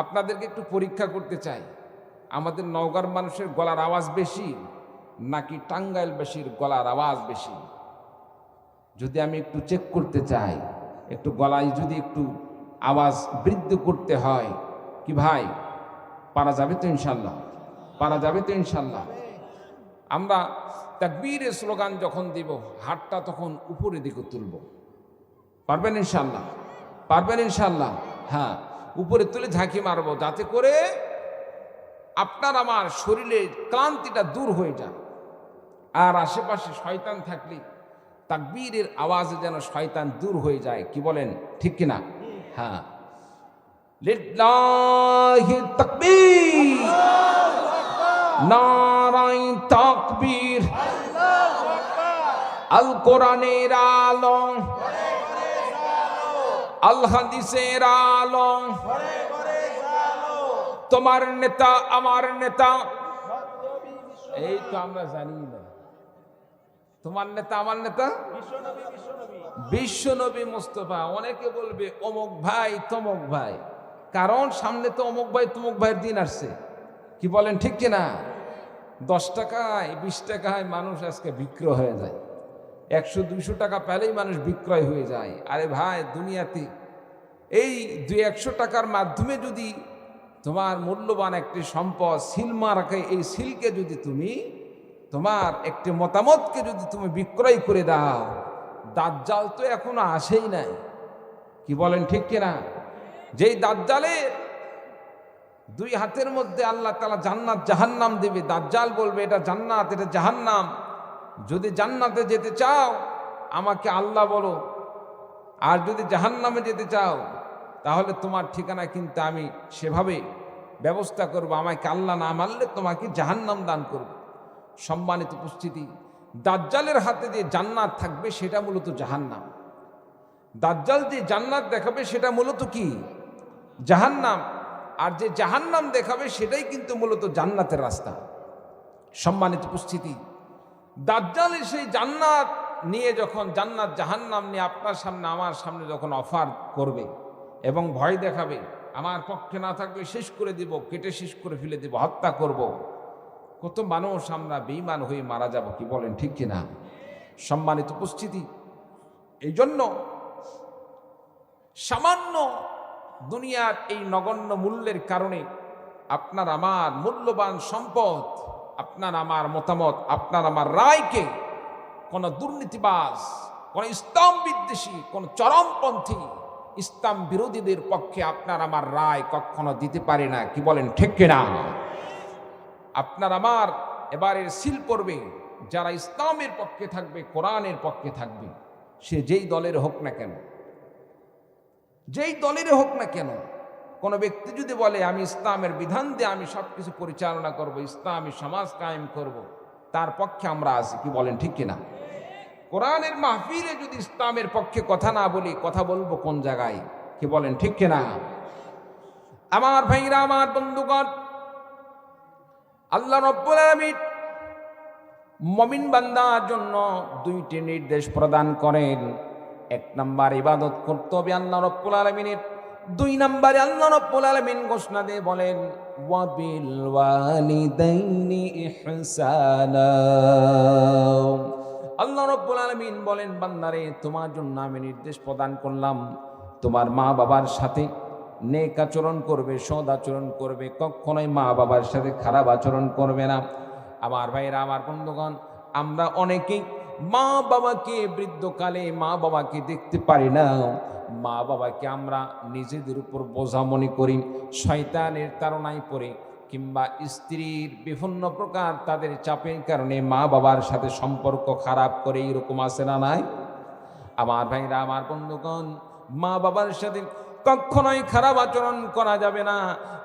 আপনাদেরকে একটু পরীক্ষা করতে চাই, আমাদের নওগাঁর মানুষের গলার আওয়াজ বেশি নাকি টাঙ্গাইলবাসীর গলার আওয়াজ বেশি? যদি আমি একটু চেক করতে চাই, একটু গলায় যদি একটু আওয়াজ বৃদ্ধি করতে হয়, কি ভাই পারা যাবে তো ইনশাল্লাহ? পারা যাবে তো ইনশাল্লাহ? আমরা তাকবীরের স্লোগান যখন দিব, হাতটা তখন উপরে দিকে তুলব। পারবেন ইনশাল্লাহ? পারবেন ইনশাল্লাহ? হ্যাঁ, উপরে তুলে ঝাঁকি মারবো, যাতে করে আপনার আমার শরীরের ক্লান্তিটা দূর হয়ে যায়। আর আশেপাশে শয়তান থাকলে তাকবীরের আওয়াজে যেন শয়তান দূর হয়ে যায়। কি বলেন ঠিক কিনা? হ্যাঁ, লিল্লাহি তাকবীর, নারায়ে তাকবীর, আল কোরআনের আলো, আল হাদিসের আলো, তোমার নেতা আমার নেতা, এই তো আমরা জানি না, তোমার নেতা আমার নেতা বিশ্বনবী মুস্তাফা। অনেকে বলবে অমুক ভাই তমুক ভাই, কারণ সামনে তো অমুক ভাই তমুক ভাইয়ের দিন আসছে। কি বলেন ঠিক কিনা? 10 টাকায় 20 টাকায় মানুষ আজকে বিক্রয় হয়ে যায়, 100-200 টাকা পেলেই মানুষ বিক্রয় হয়ে যায়। আরে ভাই, দুনিয়াতে এই 200-100 টাকার মাধ্যমে যদি তোমার মূল্যবান একটি সম্পদ সিল মারাকে, এই সিলকে যদি তুমি তোমার একটি মতামতকে যদি তুমি বিক্রয় করে দাও, দাজ্জাল তো এখনো আসেই নাই, কি বলেন ঠিক কিনা? যেই দাজ্জালে দুই হাতের মধ্যে আল্লাহ তাআলা জান্নাত জাহান্নাম দিবে, দাজ্জাল বলবে এটা জান্নাত এটা জাহান্নাম, যদি জান্নাতে যেতে চাও আমাকে আল্লাহ বলো, আর যদি জাহান্নামে যেতে চাও তাহলে তোমার ঠিকানা কিন্তু আমি সেভাবে ব্যবস্থা করব, আমাকে আল্লাহ না মানলে তোমাকে জাহান্নাম দান করব। সম্মানিত উপস্থিতি, দাজ্জালের হাতে যে জান্নাত থাকবে সেটা মূলত জাহান্নাম, দাজ্জাল যে জান্নাত দেখাবে সেটা মূলত কি? জাহান্নাম। আর যে জাহান্নাম দেখাবে সেটাই কিন্তু মূলত জান্নাতের রাস্তা। সম্মানিত উপস্থিতি, দাজ্জালের সেই জান্নাত নিয়ে যখন জান্নাত জাহান্নাম নিয়ে আপনার সামনে আমার সামনে যখন অফার করবে এবং ভয় দেখাবে, আমার পক্ষে না থাকবে শেষ করে দিব, কেটে শেষ করে ফেলে দিব, হত্যা করব, কত মানুষ আমরা বেঈমান হয়ে মারা যাব, কি বলেন ঠিক কিনা? সম্মানিত উপস্থিতি, এই জন্য সামান্য দুনিয়ার এই নগণ্য মূল্যের কারণে আপনার আমার মূল্যবান সম্পদ, আপনার আমার মতামত, আপনার আমার রায়কে কোন দুর্নীতিবাজ, কোন ইসলাম বিদ্বেষী, কোন চরমপন্থী ইসলাম বিরোধীদের পক্ষে আপনার আমার রায় কখনো দিতে পারে না, কি বলেন ঠিক কিনা? আপনার আমার এবারের সিল পড়বে যারা ইসলামের পক্ষে থাকবে, কোরআনের পক্ষে থাকবে, সে যেই দলের হোক না কেন, যেই দলের হোক না কেন। কোনো ব্যক্তি যদি বলে আমি ইসলামের বিধান দিয়ে আমি সব কিছু পরিচালনা করব, ইসলামী সমাজ কায়েম করব, তার পক্ষে আমরা আছি, কি বলেন ঠিক কিনা? কোরআনের মাহফিলে যদি ইসলামের পক্ষে কথা না বলি, কথা বলবো কোন জায়গায়, কি বলেন ঠিক কিনা? আমার ভাইরা, আমার বন্ধুগণ, আল্লাহ রাব্বুল আলামিন মুমিন বান্দার জন্য দুইটি নির্দেশ প্রদান করেন। এক নাম্বার ইবাদত করতে হবে আল্লাহ রাব্বুল আলামিনের, দুই নাম্বারে আল্লাহ রাব্বুল আলামিন ঘোষণা দিয়ে বলেন ওয়া বিল ওয়ালিদাইনি ইহসানা। আল্লাহ রাব্বুল আলামিন বলেন, বান্দারে তোমার জন্য আমি নির্দেশ প্রদান করলাম, তোমার মা বাবার সাথে নেক আচরণ করবে, সৎ আচরণ করবে, কখনোই মা বাবার সাথে খারাপ আচরণ করবে না। আমার ভাইরা, আমার বন্ধুগণ, আমরা অনেকেই মা বাবাকে বৃদ্ধকালে মা বাবাকে দেখতে পারি না, মা বাবাকে আমরা নিজেদের উপর বোঝা মনে করি, শয়তানের তাড়নায় পড়ে কিংবা স্ত্রীর বিভিন্ন প্রকার তাদের চাপের কারণে মা বাবার সাথে সম্পর্ক খারাপ করে, এরকম আছে না নাই? আমার ভাইরা, আমার বন্ধুগণ, মা বাবার সাথে কখনোই খারাপ আচরণ করা যাবে না,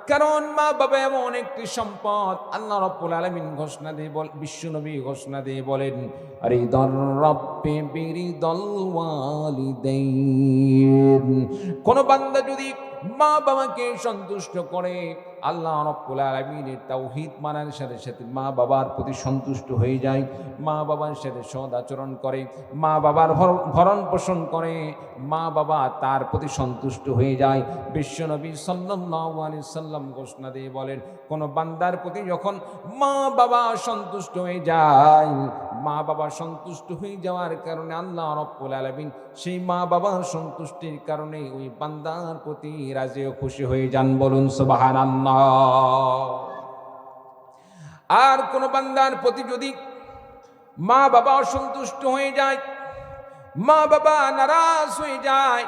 কারণ মা বাবা এমন একটি সম্পদ। আল্লাহ রাব্বুল আলামিন ঘোষণা দিয়ে বিশ্বনবী ঘোষণা দিয়ে বলেন রিদার রাব্বি বিরিদাল ওয়ালিদাইন। কোন বান্দা যদি মা বাবাকে সন্তুষ্ট করে, আল্লাহ রাব্বুল আলামিনের তাওহীদ মানার সাথে সাথে মা বাবার প্রতি সন্তুষ্ট হয়ে যায়, মা বাবার সাথে সৎ আচরণ করে, মা বাবার ভরণ পোষণ করে, মা বাবা তার প্রতি সন্তুষ্ট হয়ে যায়। বিশ্বনবী সাল্লাল্লাহু আলাইহি সাল্লাম ঘোষণা দিয়ে বলেন, কোন বান্দার প্রতি যখন মা বাবা সন্তুষ্ট হয়ে যায়, মা বাবা সন্তুষ্ট হয়ে যাওয়ার কারণে আল্লাহ রাব্বুল আলামিন সেই মা বাবার সন্তুষ্টির কারণে ওই বান্দার প্রতি রাজি ও খুশি হয়ে যান, বলুন সুবহানাল্লাহ। আর কোন বান্দার প্রতি যদি মা বাবা অসন্তুষ্ট হয়ে যায়, মা বাবা নারাজ হয়ে যায়,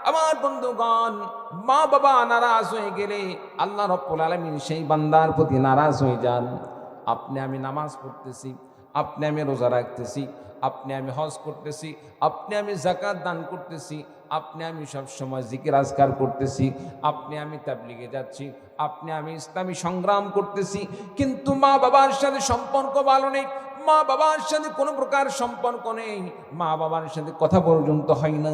আমার বন্ধুগণ, মা বাবা নারাজ হয়ে গেলে আল্লাহ রাব্বুল আলামিন সেই বান্দার প্রতি নারাজ হয়ে যান। আপনি আমি নামাজ পড়তেছি, আপনি আমি রোজা রাখতেছি, আপনি আমি হজ করতেছি, আপনি আমি যাকাত দান করতেছি, আপনি আমি সব সময় জিকির আজকার করতেছি, আপনি আমি তাবলীগে যাচ্ছি, আপনি আমি ইসলামী সংগ্রাম করতেছি, কিন্তু মা বাবার সাথে সম্পর্ক ভালো নেই, মা বাবার সাথে কোনো প্রকার সম্পর্ক নেই, মা বাবার সাথে কথা পর্যন্ত হয় না,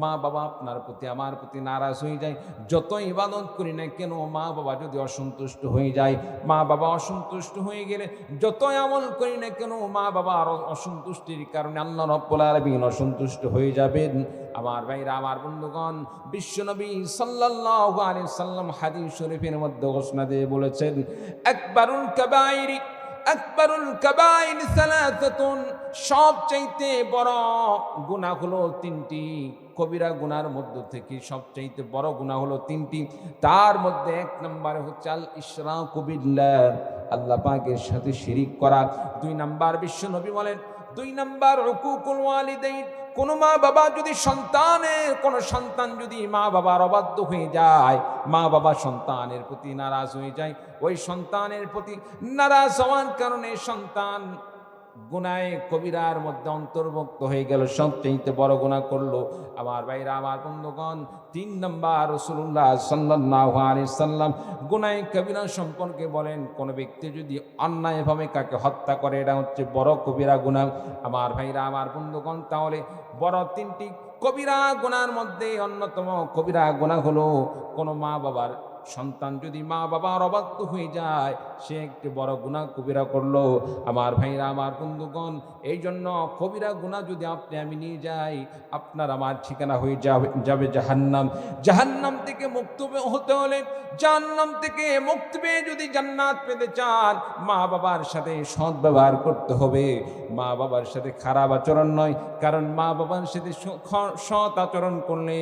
মা বাবা আপনার প্রতি আমার প্রতি নারাজ হয়ে যায়। যত ইবাদত করি না কেন, মা বাবা যদি অসন্তুষ্ট হয়ে যায়, মা বাবা অসন্তুষ্ট হয়ে গেলে যত আমল করি না কেন, মা বাবার অসন্তুষ্টির কারণে আল্লাহ রাব্বুল আলামিন অসন্তুষ্ট হয়ে যাবেন। আমার ভাইরা, আমার বন্ধুগণ, বিশ্বনবী সাল্লাল্লাহু আলাইহি সাল্লাম হাদিস শরীফের মধ্যে ঘোষণা দিয়ে বলেছেন, আকবারুল কাবাইরি আকবারুল কাবাইর সালাসাতুন, সবচাইতে বড় গুনাহ হলো তিনটি। কবিরা গুনার মধ্য থেকে সবচাইতে বড় গুনাহ হলো তিনটি। তার মধ্যে এক নম্বরে হচ্ছে আল ইশরাকু বিল্লাহ, আল্লাহ পাকের সাথে শিরিক করা। দুই নাম্বার বিশ্বনবী বলেন, দুই নাম্বার উকুকুল ওয়ালিদাইন, কোনো মা বাবা যদি কোনো সন্তান যদি মা বাবার অবাধ্য হয়ে যায়, মা বাবা সন্তানের প্রতি নারাজ হয়ে যায়, ওই সন্তানের প্রতি নারাজ হওয়ার কারণে সন্তান গুনাহে কবিরার মধ্যে অন্তর্ভুক্ত হয়ে গেল, সবচেয়ে বড় গুনাহ করলো। আমার ভাইরা, আমার বন্ধুগণ, 3 নম্বর রাসূলুল্লাহ সাল্লাল্লাহু আলাইহি সাল্লাম গুনাহে কবিরা সম্পর্কে বলেন, কোন ব্যক্তি যদি অন্যায়ভাবে কাকে হত্যা করে, এটা হচ্ছে বড় কবিরা গুনাহ। আমার ভাইরা, আমার বন্ধুগণ, তাহলে বড় 3টি কবিরা গুনার মধ্যে অন্যতম কবিরা গুনাহ হলো কোন মা বাবার সন্তান যদি মা বাবার অবাধ্য হয়ে যায়, সে একটি বড় গুনাহ কবিরা করলো। আমার ভাইরা, আমার বন্ধুগণ, এই জন্য কবিরা গুনাহ যদি আপনি আমি নিয়ে যাই, আপনার আমার ঠিকানা হয়ে যাবে জাহান্নাম। জাহান্নাম থেকে মুক্তি হতে হলে, জাহান্নাম থেকে মুক্তি পেয়ে যদি জান্নাত পেতে চান, মা বাবার সাথে সৎ ব্যবহার করতে হবে। মা বাবার সাথে খারাপ আচরণ নয়, কারণ মা বাবার সাথে সৎ আচরণ করলে,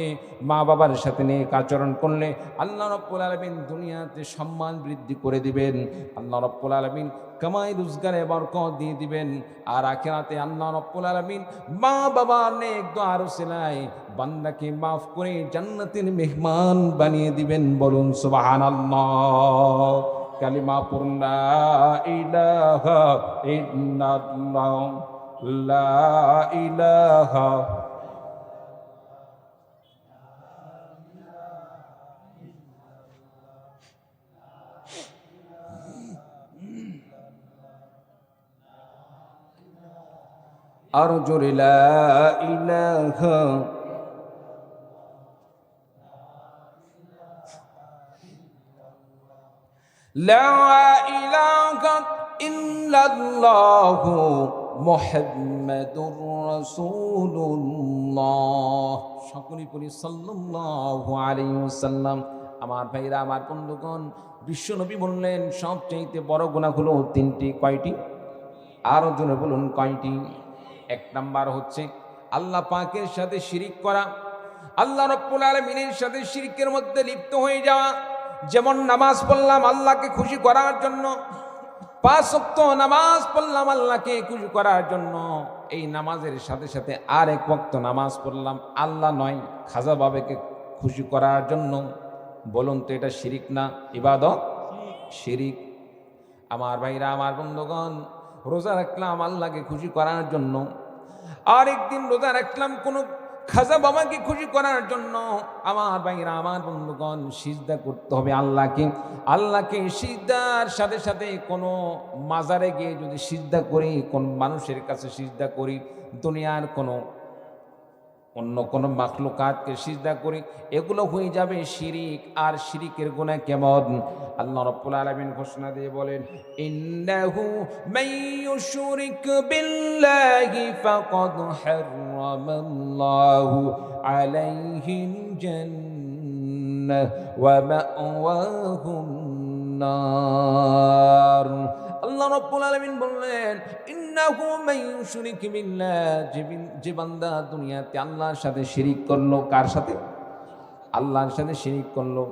মা বাবার সাথে নেক আচরণ করলে আল্লাহ রাব্বুল আলামিন দুনিয়াতে সম্মান বৃদ্ধি করে দিবেন। আল্লাহ রাব্বুল আলামিন কামাই রোজগারে বরকত দিয়ে দিবেন। আর আখিরাতে আল্লাহ রাব্বুল আলামিন মা বাবার নেক দোয়ার উসিলায় বান্দাকে মাফ করে জান্নাতের মেহমান বানিয়ে দিবেন। বলুন সুবহানাল্লাহ। কালিমা পড়ুন, লা ইলাহা ইল্লাল্লাহ, লা ইলাহা। আর জোরে লা ইলাহা। লা ইলাহা ইল্লাল্লাহু মুহাম্মাদুর রাসূলুল্লাহ। সকলেই পড়ি সাল্লাল্লাহু আলাইহি ওয়াসাল্লাম। আমার ভাইরা, আমার বন্ধুগণ, বিশ্বনবী বললেন সবচেয়ে বড় গুনাহ হলো 3টি। কয়টি? আরো জোরে বলুন, কয়টি? 1 নাম্বার হচ্ছে আল্লাহ পাকের সাথে শিরিক করা, আল্লাহ রাব্বুল আলামিনের সাথে শিরকের মধ্যে লিপ্ত হয়ে যাওয়া। যেমন নামাজ পড়লাম আল্লাহকে খুশি করার জন্য, 5 ওয়াক্ত নামাজ পড়লাম আল্লাহকে খুশি করার জন্য, এই নামাজের সাথে সাথে আর 1 ওয়াক্ত নামাজ পড়লাম আল্লাহ নয় খাজা বাবাকে খুশি করার জন্য। বলুন তো এটা শিরিক না ইবাদত? শিরিক। আমার ভাইরা, আমার বন্ধুগণ, রোজা রাখলাম আল্লাহকে খুশি করার জন্য, আর একদিন রোজা রাখলাম কোন খাজা বাবাকে খুশি করার জন্য। আমার ভাইরা, আমার বন্ধুগণ, সিজদা করতে হবে আল্লাহকে। আল্লাহকে সিজদার সাথে সাথে কোনো মাজারে গিয়ে যদি সিজদা করি, কোন মানুষের কাছে সিজদা করি, দুনিয়ার অন্য কোনো মাখলুকাতকে সিজদা করি, এগুলো হয়ে যাবে শিরিক। আর শিরিকের গুনাহ কেমন? আল্লাহ রাব্বুল আলামিন ঘোষণা দিয়ে বলেন, ইন্নাহু মাইয়ুশরিক বিল্লাহি ফাকাদ হারামাল্লাহু আলাইহিল জান্নাহ ওয়া মাওয়াহুন নার। আল্লাহ রাব্বুল আলামিন বললেন, ইন্নাহু মাইয়ুশরিক বিল্লাহ, যে বান্দা দুনিয়াতে আল্লাহর সাথে শিরিক করলো, কার সাথে? আল্লাহর সাথে শিরিক করলো,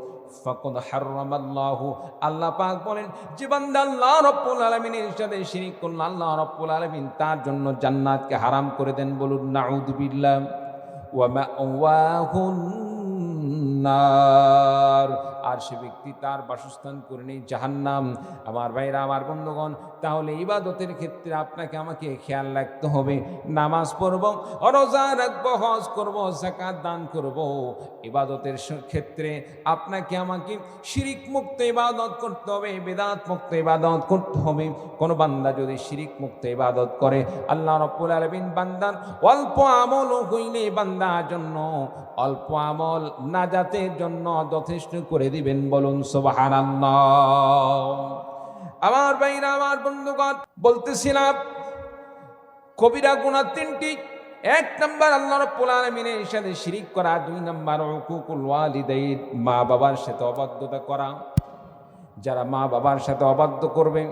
ফাকাদ হারামাল্লাহু, আল্লাহ পাক বলেন যে বান্দা আল্লাহ রাব্বুল আলামিনের সাথে শিরিক করলো, আল্লাহ রাব্বুল আলামিন তার জন্য জান্নাতকে হারাম করে দেন। বলুন নাউযু বিল্লাহ। ওয়া মাওয়াহুন নার, আর সে ব্যক্তি তার বাসস্থান করে নেই জাহান্নাম। আমার ভাইরা, আমার বন্ধুগণ, তাহলে ইবাদতের ক্ষেত্রে আপনাকে আমাকে খেয়াল রাখতে হবে। নামাজ পড়ব, রোজা রাখবো, হজ করব, যাকাত দান করব, ইবাদতের ক্ষেত্রে আপনাকে আমাকে শিরিক মুক্ত ইবাদত করতে হবে, বিদআত মুক্ত ইবাদত করতে হবে। কোন বান্দা যদি শিরিক মুক্ত ইবাদত করে, আল্লাহ রাব্বুল আলামিন বান্দার অল্প আমল হইলে বান্দার জন্য অল্প আমল নাজাতের জন্য যথেষ্ট করে দিবেন। বলুন সুবহানাল্লাহ। আমার ভাইরা, আমার বন্ধুগণ, বলতেছিলাম কবিরা গুনাহ 3টি। 1 নাম্বার আল্লাহ রাব্বুল আলামিনের সাথে শিরিক করা, 2 নাম্বার উকুকুল ওয়ালিদাইন, মা বাবার সাথে অবাধ্যতা করা। যারা মা বাবার সাথে অবাধ্য করবে,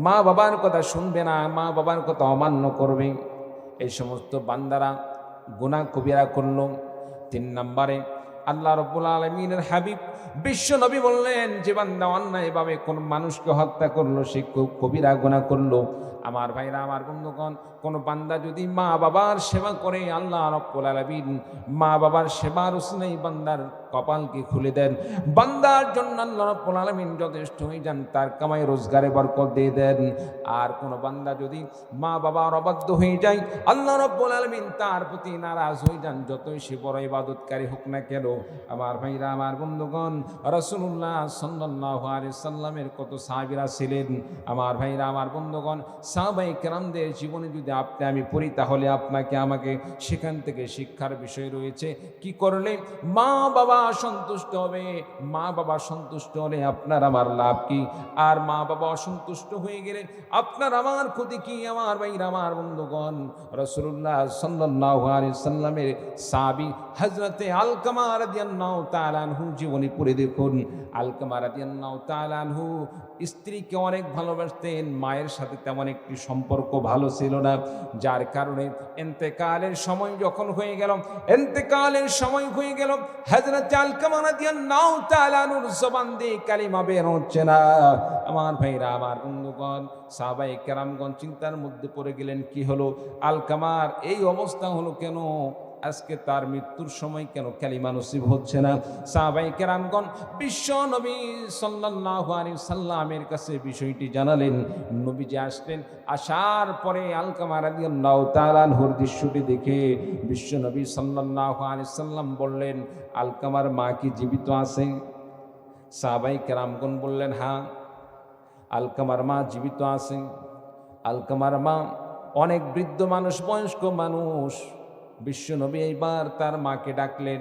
মা বাবার কথা শুনবে না, মা বাবার কথা অমান্য করবে, এই সমস্ত বান্দারা গুনাহ কবিরা করলো। 3 নম্বরে আল্লাহ রাব্বুল আলামিনের হাবিব বিশ্ব নবী বললেন, যে বান্দা অন্যায়ভাবে কোন মানুষকে হত্যা করলো, সে কবিরা গুনাহ করলো। আমার ভাইরা, আমার বন্ধুগণ, কোন বান্দা যদি মা বাবার সেবা করে, আল্লাহ রাব্বুল আলামিন মা বাবার সেবার উসিলায় বান্দার কপালকে খুলে দেন। বান্দার জন্য আল্লাহ রাব্বুল আলামিন যথেষ্ট হয়ে যান, তার কামাই রোজগারে বরকত দিয়ে দেন। আর কোন বান্দা যদি মা বাবার অবাধ্য হয়ে যায়, আল্লাহ রাব্বুল আলামিন তার প্রতি নারাজ হয়ে যান, যতই সে বড় ইবাদতকারী হোক না কেন। আমার ভাইরা, আমার বন্ধুগণ, রাসূলুল্লাহ সাল্লাল্লাহু আলাইহি সাল্লামের কত সাহাবীরা ছিলেন। আমার ভাইরা, আমার বন্ধুগণ, সাহাবায়ে কেরামদের জীবনে যদি আপনি আমি পড়ি, তাহলে আপনাকে আমাকে সেখান থেকে শিক্ষার বিষয় রয়েছে। কি করলে মা বাবা সন্তুষ্ট হবে, মা বাবা সন্তুষ্ট হলে আপনার আমার লাভ কি, আর মা বাবা অসন্তুষ্ট হয়ে গেলে আপনার আমার ক্ষতি কি। আমার ভাইরা, আমার বন্ধুগণ, রাসূলুল্লাহ সাল্লাল্লাহু আলাইহি সাল্লামের সাহাবী হযরতে আলকামা রাদিয়াল্লাহু তাআলা আনহু জীবনী পড়ে দেখুন। আলকামা রাদিয়াল্লাহু তাআলা আনহু স্ত্রীকে অনেক ভালোবাসতেন, মায়ের সাথে তেমন একটি সম্পর্ক ভালো ছিল না, যার কারণে ইন্তেকালের সময় যখন হয়ে গেল, হযরত আলকামা রাদিয়াল্লাহু তাআলা আনহুর জবান দিয়ে কালিমা বের হচ্ছে না। আমার ভাইরা, আমার বন্ধুগণ, সাহাবায়ে কেরামগণ চিন্তার মধ্যে পড়ে গেলেন, কি হলো, আলকামার এই অবস্থা হলো কেন, আজকে তার মৃত্যুর সময় কেন কালিমা নসিব হচ্ছে না। সাহাবায়ে কেরামগণ বিশ্ব নবী সাল্লাল্লাহু আলাইহি সাল্লামের কাছে বিষয়টি জানালেন। নবীজি আসলেন, আসার পরে আলকামা রাদিয়াল্লাহু তাআলা আনহুর দৃশ্যটি দেখে বিশ্ব নবী সাল্লাল্লাহু আলাইহি সাল্লাম বললেন, আলকামার মা কি জীবিত আছে? সাহাবায়ে কেরামগণ বললেন, হ্যাঁ, আলকামার মা জীবিত আছে। আলকামার মা অনেক বৃদ্ধ মানুষ, বয়স্ক মানুষ। বিশ্বনবী এইবার তার মাকে ডাকলেন,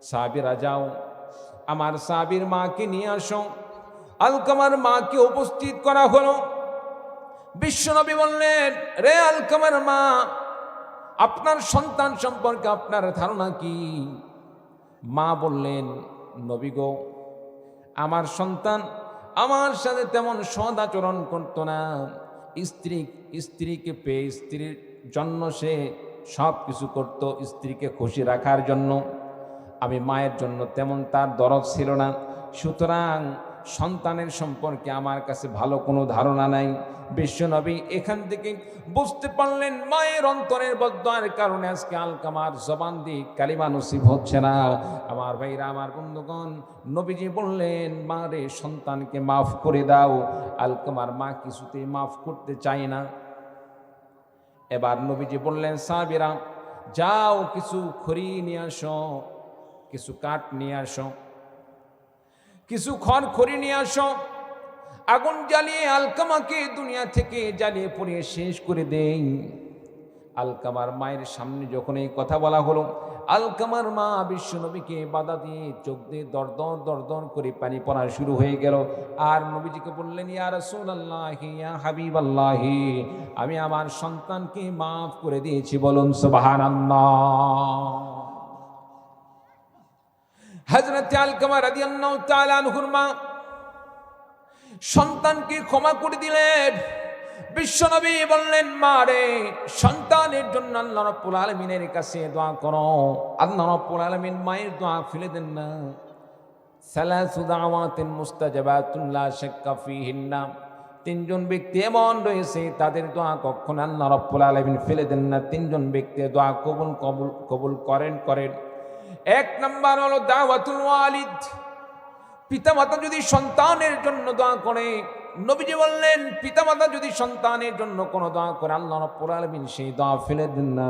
সাহাবীরা যাও, আমার সাহাবীর মাকে নিয়ে আসো। আলকামার মাকে উপস্থিত করা হলো। বিশ্বনবী বললেন, রে আলকামার মা, আপনার সন্তান সম্পর্কে আপনার ধারণা কি? মা বললেন, নবী গো, আমার সন্তান আমার সাথে তেমন সদাচরণ করতো না। স্ত্রীকে পেয়ে স্ত্রীর জন্য সে সব কিছু করত, স্ত্রীকে খুশি রাখার জন্য। আমি মায়ের জন্য তেমন তার দরদ ছিল না, সুতরাং সন্তানের সম্পর্কে আমার কাছে ভালো কোনো ধারণা নাই। বিশ্বনবী এখান থেকে বুঝতে পারলেন মায়ের অন্তরের বদদোয়ার কারণে আজকে আলকামার জবান দিয়ে কালিমা নসিব হচ্ছে না। আমার ভাইরা, আমার বন্ধুগণ, নবীজি বললেন, মা রে, সন্তানকে মাফ করে দাও। আলকামার মা কিছুতেই মাফ করতে চায় না। এবার নবীজি বললেন, সাহাবীরা যাও, কিছু খড়ি নিয়ে আসো, কিছু কাঠ নিয়ে আসো, কিছু খড়ি নিয়ে আসো। আগুন জ্বালিয়ে আলকামাকে দুনিয়া থেকে জ্বালিয়ে পুড়িয়ে শেষ করে দেই। আলকামার মায়ের সামনে যখন এই কথা বলা হলো, আলকামার মা বিশ্বনবীকে বাধা দিয়ে চোখ দিয়ে দরদর করে পানি পড়া শুরু হয়ে গেল। আর নবীজিকে বললেন, ইয়া রাসূলুল্লাহ, ইয়া হাবিবাল্লাহ, আমি আমার সন্তানকে মাফ করে দিয়েছি, বলুন সুবহানাল্লাহ। হযরত আলকামা রাদিয়াল্লাহু তাআলা আনহুর মা সন্তানকে ক্ষমা করে দিলেন। বিশ্বনবী বললেন, মা রে, সন্তানের জন্য আল্লাহ রাব্বুল আলামিনের কাছে দোয়া করো। আল্লাহ রাব্বুল আলামিন মায়ের দোয়া ফেলে দেন না। সালাসু দাওয়াতিন মুস্তাজাবাতুন লা শাক্কা ফিহিন্না, তিনজন ব্যক্তি এমন রয়েছে তাদের দোয়া কখনো আল্লাহ রাব্বুল আলামিন ফেলে দেন না। তিনজন ব্যক্তি দোয়া কবুল করেন। এক নাম্বার হলো দাওয়াতুল ওয়ালিদ, পিতামাতা যদি সন্তানের জন্য দোয়া করে, নবীজি বললেন, পিতামাতা যদি সন্তানের জন্য কোনো দোয়া করে, আল্লাহ রাব্বুল আলামিন সেই দোয়া ফেলে দেন না।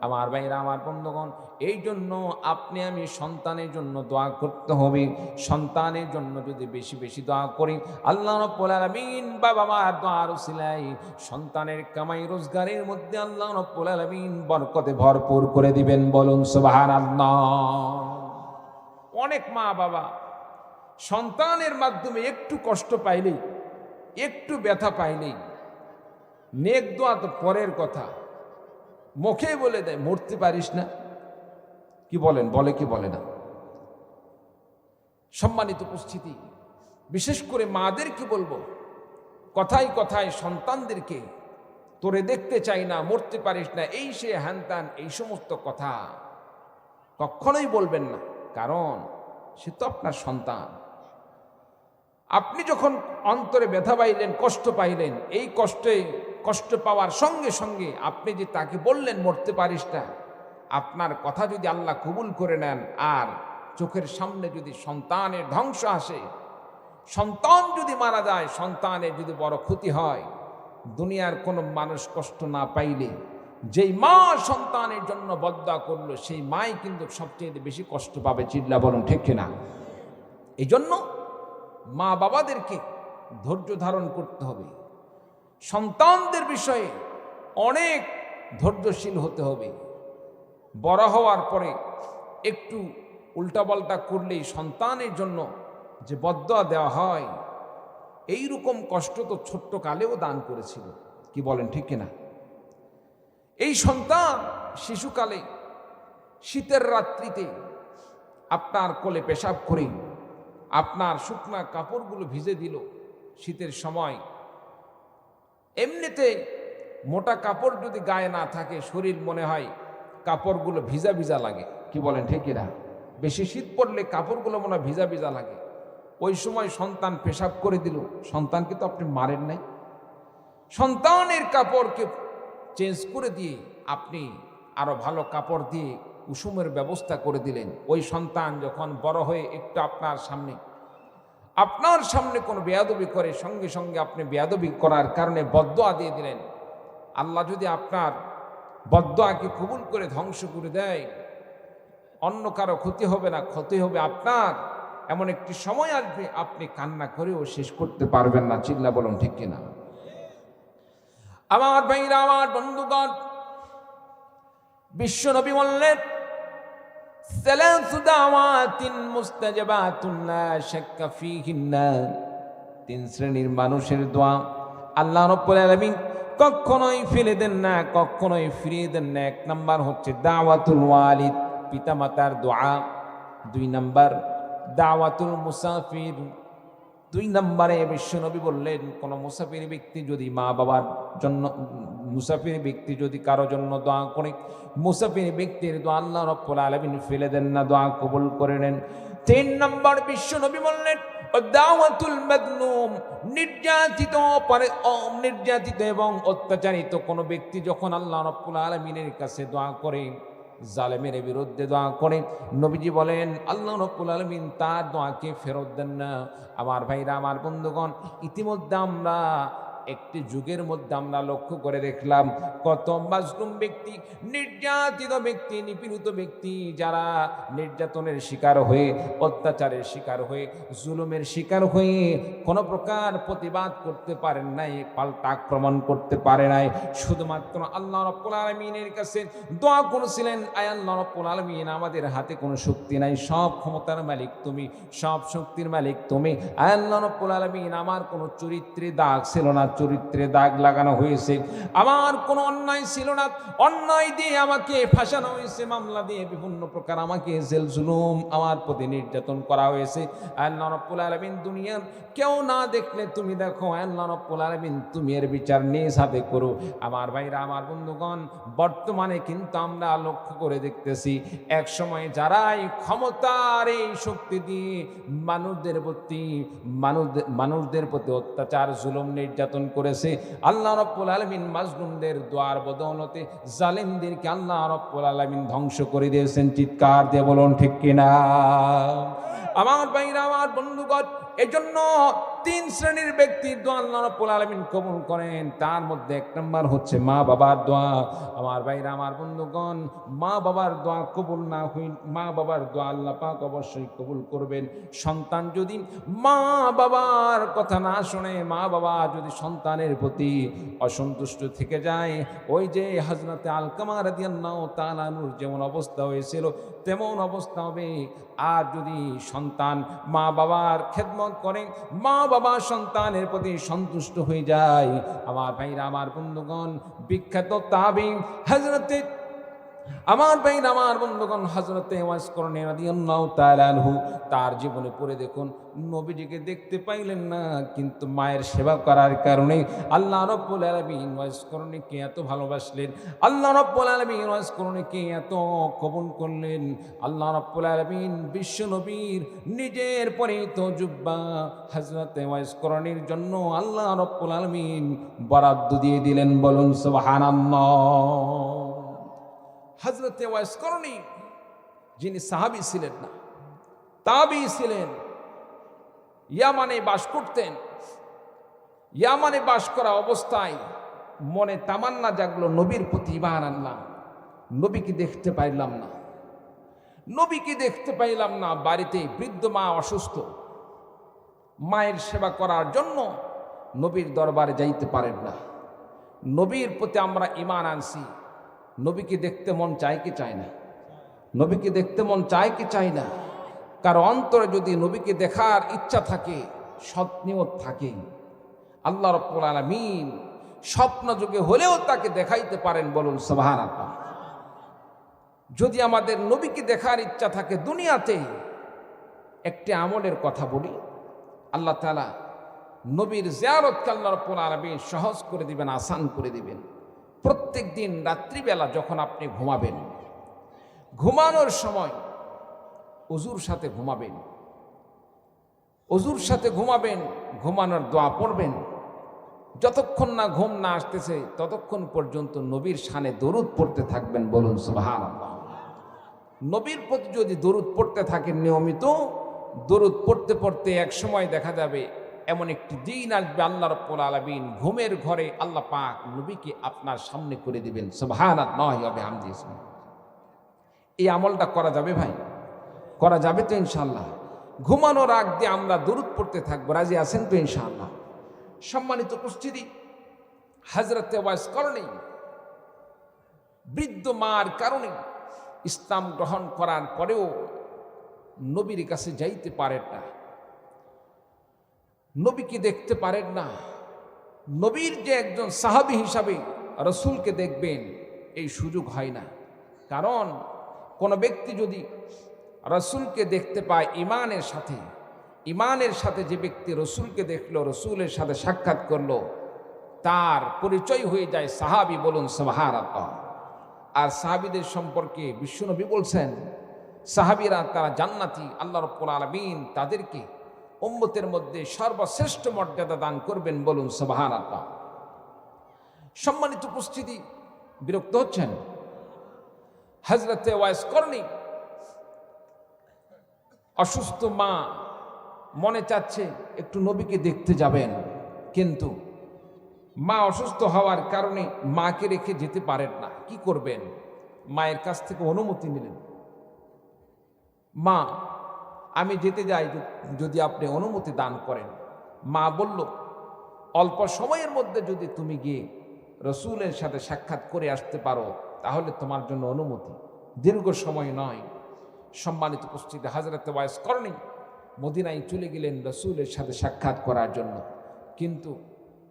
আমার ভাইরা, আমার বন্ধুগণ, এই জন্য আপনি আমি সন্তানের জন্য দোয়া করতে হবে। সন্তানের জন্য যদি বেশি বেশি দোয়া করি, আল্লাহ রাব্বুল আলামিন বাবা মার দোয়ার উসিলায় সন্তানের কামাই রোজগারের মধ্যে আল্লাহ রাব্বুল আলামিন বরকতে ভরপুর করে দিবেন, বলুন সুবহানাল্লাহ। অনেক মা বাবা সন্তানের মাধ্যমে একটু কষ্ট পাইলেই, একটু ব্যথা পাইলেই নেক দোয়া তো পরের কথা, মুখে বলে দেয়, মরতে পারিস না। কি বলেন, বলে কি বলে না? সম্মানিত উপস্থিতি, বিশেষ করে মাদের কি বলবো, কথায় কথায় সন্তানদেরকে তোরে দেখতে চাই না, মরতে পারিস না, এই সে হ্যানত্যান, এই সমস্ত কথা কখনোই বলবেন না, কারণ সে তো আপনার সন্তান। আপনি যখন অন্তরে ব্যথা পাইলেন, কষ্ট পাইলেন, এই কষ্ট পাওয়ার সঙ্গে সঙ্গে আপনি যে তাকে বললেন মরতে পারিস না, আপনার কথা যদি আল্লাহ কবুল করে নেন আর চোখের সামনে যদি সন্তানের ধ্বংস আসে, সন্তান যদি মারা যায়, সন্তানের যদি বড় ক্ষতি হয়, দুনিয়ার কোনো মানুষ কষ্ট না পাইলে যেই মা সন্তানের জন্য বদদোয়া করলো সেই মাই কিন্তু সবচেয়ে বেশি কষ্ট পাবে। চিল্লা বলুন ঠিক কিনা? এই জন্য মা বাবাদেরকে ধৈর্য ধারণ করতে হবে, সন্তানদের বিষয়ে অনেক ধৈর্যশীল হতে হবে। বড় হওয়ার পরে একটু উল্টাপাল্টা করলেই সন্তানের জন্য যে বদদোয়া দেওয়া হয়, এইরকম কষ্ট তো ছোট্ট কালেও দান করেছিল। কি বলেন ঠিক কিনা? এই সন্তান শিশুকালে শীতের রাত্রিতে আপনার কোলে পেশাব করে আপনার শুকনা কাপড়গুলো ভিজে দিল। শীতের সময় এমনিতে মোটা কাপড় যদি গায়ে না থাকে শরীর মনে হয় কাপড়গুলো ভিজা ভিজা লাগে। কি বলেন ঠিক কিনা? বেশি শীত পড়লে কাপড়গুলো মনে হয় ভিজা ভিজা লাগে। ওই সময় সন্তান পেশাব করে দিল, সন্তানকে তো আপনি মারেন নাই, সন্তানের কাপড়কে চেঞ্জ করে দিয়ে আপনি আরো ভালো কাপড় দিয়ে কুসুমের ব্যবস্থা করে দিলেন। ওই সন্তান যখন বড় হয়ে একটু আপনার সামনে কোনো বেয়াদবি করে, সঙ্গে সঙ্গে আপনি বেয়াদবি করার কারণে বদদোয়া দিয়ে দিলেন। আল্লাহ যদি আপনার বদদোয়াকে কবুল করে ধ্বংস করে দেয়, অন্য কারো ক্ষতি হবে না, ক্ষতি হবে আপনার। এমন একটি সময় আসবে আপনি কান্না করেও শেষ করতে পারবেন না। চিল্লা বলুন ঠিক কিনা? আমার ভাইরা, আমার বন্ধুগণ, বিশ্ব নবী বললেন সালাসু দাওয়াতিন মুস্তাজাবাতুন লা শাক্কা ফীহিন্না, তিন শ্রেণীর মানুষের দোয়া আল্লাহ রাব্বুল আলামিন কখনোই ফেলে দেন না, কখনোই ফিরিয়ে দেন না। এক নাম্বার হচ্ছে দাওয়াতুল ওয়ালিদ, পিতামাতার দোয়া। দুই নাম্বার দাওয়াতুল মুসাফির। দুই নম্বরে বিশ্বনবী বললেন কোন মুসাফির ব্যক্তি যদি মা বাবার জন্য, মুসাফির ব্যক্তি যদি কারো জন্য দোয়া করে, মুসাফির ব্যক্তির দোয়া আল্লাহ রাব্বুল আলামিন ফেলে দেন না, দোয়া কবুল করে নেন। তিন নম্বর বিশ্বনবী বললেন দাওয়াতুল মাজলুম, নির্যাতিত এবং অত্যাচারিত কোন ব্যক্তি যখন আল্লাহ রাব্বুল আলামিনের কাছে দোয়া করে, জালেমের বিরুদ্ধে দোয়া করে, নবীজি বলেন আল্লাহ রাব্বুল আলামিন তার দোয়াকে ফেরত দেন না। আমার ভাইরা, আমার বন্ধুগণ, ইতিমধ্যে আমরা একটি যুগের মধ্যে আমরা লক্ষ্য করে দেখলাম কত মাজলুম ব্যক্তি, নির্যাতিত ব্যক্তি, নিপীড়িত ব্যক্তি, যারা নির্যাতনের শিকার হয়ে, অত্যাচারের শিকার হয়ে, জুলুমের শিকার হয়ে কোনো প্রকার প্রতিবাদ করতে পারেন নাই, পাল্টা আক্রমণ করতে পারে নাই, শুধুমাত্র আল্লাহ রাব্বুল আলামিনের কাছে দোয়া করেছিলেন, আয় আল্লাহ রাব্বুল আলামিন, আমাদের হাতে কোনো শক্তি নাই, সব ক্ষমতার মালিক তুমি, সব শক্তির মালিক তুমি। আয় আল্লাহ রাব্বুল আলামিন, আমার কোনো চরিত্রে দাগ ছিল না, চরিত্রে দাগ লাগানো হয়েছে, আমার কোনো অন্যায় ছিল না, অন্যায় দিয়ে আমাকে ফাঁসানো হয়েছে, মামলা দিয়ে বিভিন্ন প্রকার আমাকে জেল জুলুম আমার প্রতি নির্যাতন করা হয়েছে। আল্লাহ রাব্বুল আলামিন, দুনিয়ার কেউ না দেখলে তুমি দেখো, আল্লাহ রাব্বুল আলামিন তুমি এর বিচার নিজ হাতে করো। আমার ভাইরা, আমার বন্ধুগণ, বর্তমানে কিন্তু আমরা লক্ষ্য করে দেখতেছি এক সময় যারাই ক্ষমতার এই শক্তি দিয়ে মানুষদের প্রতি অত্যাচার জুলুম নির্যাতন করেছে, আল্লাহ রাব্বুল আলামিন মাজলুমদের দোয়ার বদৌলতে জালিমদেরকে আল্লাহ রাব্বুল আলামিন ধ্বংস করে দিয়েছেন। চিৎকার দিয়ে বলুন ঠিক কিনা? আমার ভাইরা, আমার বন্ধুগণ, এজন্য তিন শ্রেণীর ব্যক্তির দোয়া আল্লাহ রাব্বুল আলামিন কবুল করেন। তার মধ্যে এক নম্বর হচ্ছে মা বাবার দোয়া। আমার ভাইরা, আমার বন্ধুগণ, মা বাবার দোয়া কবুল না হই, মা বাবার দোয়া আল্লাহ পাক অবশ্যই কবুল করবেন। সন্তান যদি মা বাবার কথা না শুনে, মা বাবা যদি সন্তানের প্রতি অসন্তুষ্ট থেকে যায়, ওই যে হযরতে আলকামা রাদিয়াল্লাহু তাআলা আনহুর যেমন অবস্থা হয়েছিল তেমন অবস্থা হবে। আর যদি সন্তান মা বাবার খেদমত করে, মা বাবা সন্তানের প্রতি সন্তুষ্ট হয়ে যায়, আমার ভাইরা, আমার বন্ধুগণ, বিখ্যাত তাবিঈ হযরতে আমার ভাই আমার বন্ধুগণ, হযরতে ওয়াইস করনী রাদিয়াল্লাহু তাআলা আনহু তার জীবনে পড়ে দেখুন, নবীজিকে দেখতে পাইলেন না, কিন্তু মায়ের সেবা করার কারণে আল্লাহ রাব্বুল আলামিন ওয়াইস করণীকে এত ভালোবাসলেন, আল্লাহ রাব্বুল আলামিন ওয়াইস করণীকে এত কবুল করলেন। আল্লাহ রাব্বুল আলামিন বিশ্ব নবীর নিজের পরিহিত জুব্বা হযরতে ওয়াইস করণীর জন্য আল্লাহ রাব্বুল আলামিন বরাদ্দ দিয়ে দিলেন। বলুন সুবহানাল্লাহ। হযরতে ওয়াইস করণী যিনি সাহাবী ছিলেন না, তাবী ছিলেন, ইয়ামানে বাস করতেন। ইয়ামানে বাস করা অবস্থায় মনে তামান্না জাগলো, নবীর প্রতি ঈমান আনলাম, নবীকে দেখতে পাইলাম না, নবীকে দেখতে পাইলাম না। বাড়িতে বৃদ্ধ মা অসুস্থ, মায়ের সেবা করার জন্য নবীর দরবারে যাইতে পারেন না। নবীর প্রতি আমরা ঈমান আনছি, নবীকে দেখতে মন চায় কি চায় না? নবীকে দেখতে মন চায় কি চায় না? কারো অন্তরে যদি নবীকে দেখার ইচ্ছা থাকে, সৎ নিয়ত থাকে, আল্লাহ রাব্বুল আলামিন স্বপ্ন যুগে হলেও তাকে দেখাইতে পারেন। বলুন সুবহানাল্লাহ। যদি আমাদের নবীকে দেখার ইচ্ছা থাকে দুনিয়াতে, একটি আমলের কথা বলি, আল্লাহ তাআলা নবীর জিয়ারতকে আল্লাহ রাব্বুল আলামিন সহজ করে দিবেন, আসান করে দিবেন। প্রত্যেক দিন রাত্রিবেলা যখন আপনি ঘুমাবেন, ঘুমানোর সময় ওযুর সাথে ঘুমাবেন, ওযুর সাথে ঘুমাবেন, ঘুমানোর দোয়া পড়বেন। যতক্ষণ না ঘুম না আসতেছে ততক্ষণ পর্যন্ত নবীর শানে দরুদ পড়তে থাকবেন। বলুন সুবহানাল্লাহ। নবীর প্রতি যদি দরুদ পড়তে থাকেন নিয়মিত, দরুদ পড়তে পড়তে এক সময় দেখা যাবে এমন একটি দিন আসবে, আল্লাহ রাব্বুল আলামিন ঘুমের ঘরে আল্লাহ পাক নবীকে আপনার সামনে করে দিবেন। সুবহানাল্লাহি ওয়া বিহামদিহি। এই আমলটা করা যাবে ভাই? করা যাবে তো ইনশাআল্লাহ? ঘুমানোর আগ দিয়ে আমরা দরুদ পড়তে থাকবো, রাজি আছেন তো ইনশাআল্লাহ? সম্মানিত উপস্থিতি, হযরতে ওয়াইস করণী বৃদ্ধ মার কারণে ইসলাম গ্রহণ করার পরেও নবীর কাছে যাইতে পারেন না, নবীকে দেখতে পারেন না। নবীর যে একজন সাহাবী হিসাবে রাসূলকে দেখবেন, এই সুযোগ হয় না। কারণ কোন ব্যক্তি যদি রাসূলকে দেখতে পায় ইমানের সাথে যে ব্যক্তি রাসূলকে দেখলো, রাসূলের সাথে সাক্ষাৎ করলো, তার পরিচয় হয়ে যায় সাহাবী। বলুন সুবহানাল্লাহ। আর সাহাবীদের সম্পর্কে বিশ্বনবী বলছেন, সাহাবীরা তারা জান্নাতি, আল্লাহ রাব্বুল আলামিন তাদেরকে উম্মতের মধ্যে সর্বশ্রেষ্ঠ মর্যাদা দান করবেন। বলুন সুবহানাল্লাহ। সম্মানিত উপস্থিতি, বিরক্ত হচ্ছেন? হযরতে ওয়াইস করণী অসুস্থ মা, মনে চাচ্ছে একটু নবীকে দেখতে যাবেন, কিন্তু মা অসুস্থ হওয়ার কারণে মাকে রেখে যেতে পারেন না। কি করবেন? মায়ের কাছ থেকে অনুমতি নিলেন, মা আমি যেতে যাই, যদি আপনি অনুমতি দান করেন। মা বলল, অল্প সময়ের মধ্যে যদি তুমি গিয়ে রাসূলের সাথে সাক্ষাৎ করে আসতে পারো তাহলে তোমার জন্য অনুমতি, দীর্ঘ সময় নয়। সম্মানিত উপস্থিতি, হযরতে ওয়াইস করণী মদিনায় চলে গেলেন রাসূলের সাথে সাক্ষাৎ করার জন্য। কিন্তু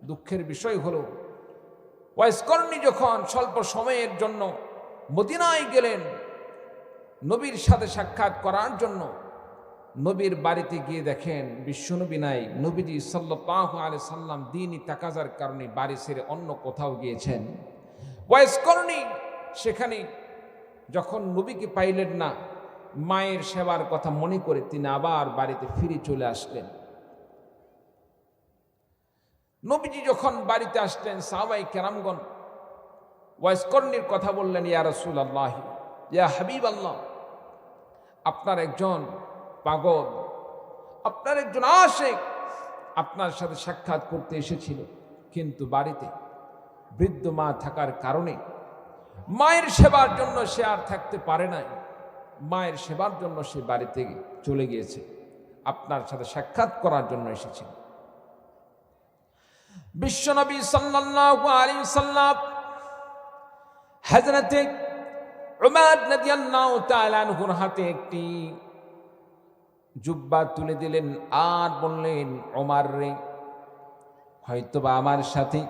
দুঃখের বিষয় হলো, ওয়াইস করণী যখন স্বল্প সময়ের জন্য মদিনায় গেলেন নবীর সাথে সাক্ষাৎ করার জন্য, নবীর বাড়িতে গিয়ে দেখেন বিশ্বনবী নাই। নবীজি সাল্লাল্লাহু আলাইহি সাল্লাম দ্বীনি তাকাজার কারণে বাড়ি ছেড়ে অন্য কোথাও গিয়েছেন। ওয়াইস করণী সেখানে যখন নবীকে পাইলেন না, মায়ের সেবার কথা মনে করে তিনি আবার বাড়িতে ফিরে চলে আসলেন। নবীজি যখন বাড়িতে আসলেন, সাহাবায়ে কেরামগণ ওয়াইস করণীর কথা বললেন, ইয়া রাসূলুল্লাহ, ইয়া হাবিবাল্লাহ, আপনার একজন পাগল, আপনার একজন আশিক আপনার সাথে সাক্ষাৎ করতে এসেছিল, কিন্তু বাড়িতে বৃদ্ধ মা থাকার কারণে মায়ের সেবার জন্য সে আর থাকতে পারে নাই। মায়ের সেবার জন্য সে বাড়িতে চলে গিয়েছে, আপনার সাথে সাক্ষাৎ করার জন্য এসেছিল। বিশ্বনবী সাল্লাল্লাহু আলাইহি ওয়াসাল্লাম হযরতে উমর রাদিয়াল্লাহু তাআলা আনহুর হাতে একটি জুব্বা তুলে দিলেন আর বললেন, ওমর রে, হয়তোবা আমার সাথে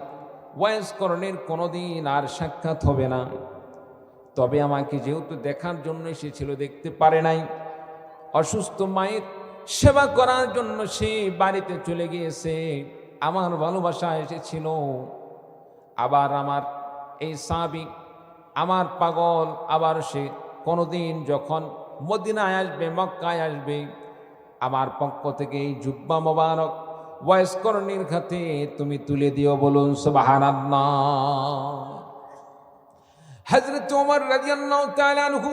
ওয়াইস করণীর কোনোদিন আর সাক্ষাৎ হবে না, তবে আমাকে যেহেতু দেখার জন্য এসেছিল, দেখতে পারে নাই। অসুস্থ মায়ের সেবা করার জন্য সে বাড়িতে চলে গিয়েছে। আমার ভালোবাসা এসেছিল। আবার আমার এই সাহাবী, আমার পাগল, আবার সে কোনোদিন যখন মদিনায় আসবে, মক্কায় আসবে, আমার পক্ষ থেকে এই জুব্বা মোবারক ওয়াইস করণীর খাতে তুমি তুলে দিও, বলুন সুবহানাল্লাহ। হযরত ওমর রাদিয়াল্লাহু তাআলা আনহু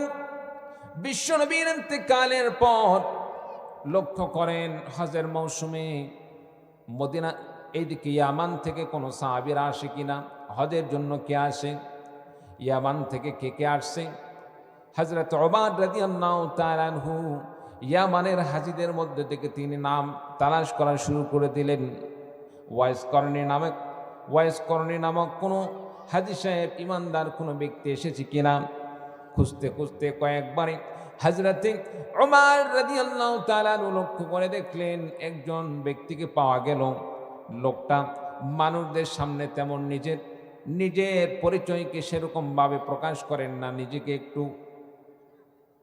বিশ্ব নবীর ইন্তেকালের পর লক্ষ্য করেন হজের মৌসুমে মদিনা এইদিকে ইয়ামান থেকে কোনো সাহাবীরা আসে কিনা, হজের জন্য কে আসে, ইয়ামান থেকে কে কে আসছে। হযরত ওমর রাদিয়াল্লাহু তাআলা আনহু ইয়ামানের হাজীদের মধ্যে থেকে তিনি নাম তালাশ করা শুরু করে দিলেন। ওয়াইস করণী নামক কোনো হাজী সাহেব, ইমানদার কোনো ব্যক্তি এসেছে কিনা খুঁজতে খুঁজতে কয়েকবারে হযরতে ওমর রাদিয়াল্লাহু তাআলা লক্ষ্য করে দেখলেন একজন ব্যক্তিকে পাওয়া গেল। লোকটা মানুষদের সামনে তেমন নিজের পরিচয়কে সেরকম ভাবে প্রকাশ করেন না, নিজেকে একটু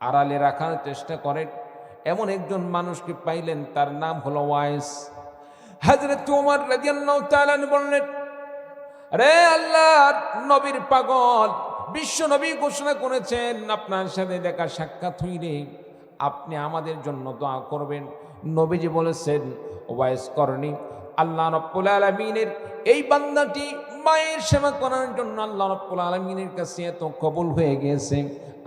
আড়ালে রাখার চেষ্টা করেন। এমন একজন মানুষকে পাইলেন, তার নাম হলো ওয়াইস। হযরত ওমর রাদিয়াল্লাহু তাআলা বললেন, রে আল্লাহর নবীর পাগল, বিশ্ব নবী ঘোষণা করেছেন আপনার সাথে দেখা সাক্ষাৎ হইলে আপনি আমাদের জন্য দোয়া করবেন। নবীজি বলেছেন, ওয়াইস করণী, আল্লাহ রাব্বুল আলামিনের এই বান্দাটি মায়ের সেবা করার জন্য আল্লাহ রাব্বুল আলামিনের কাছে এত কবুল হয়ে গিয়েছে,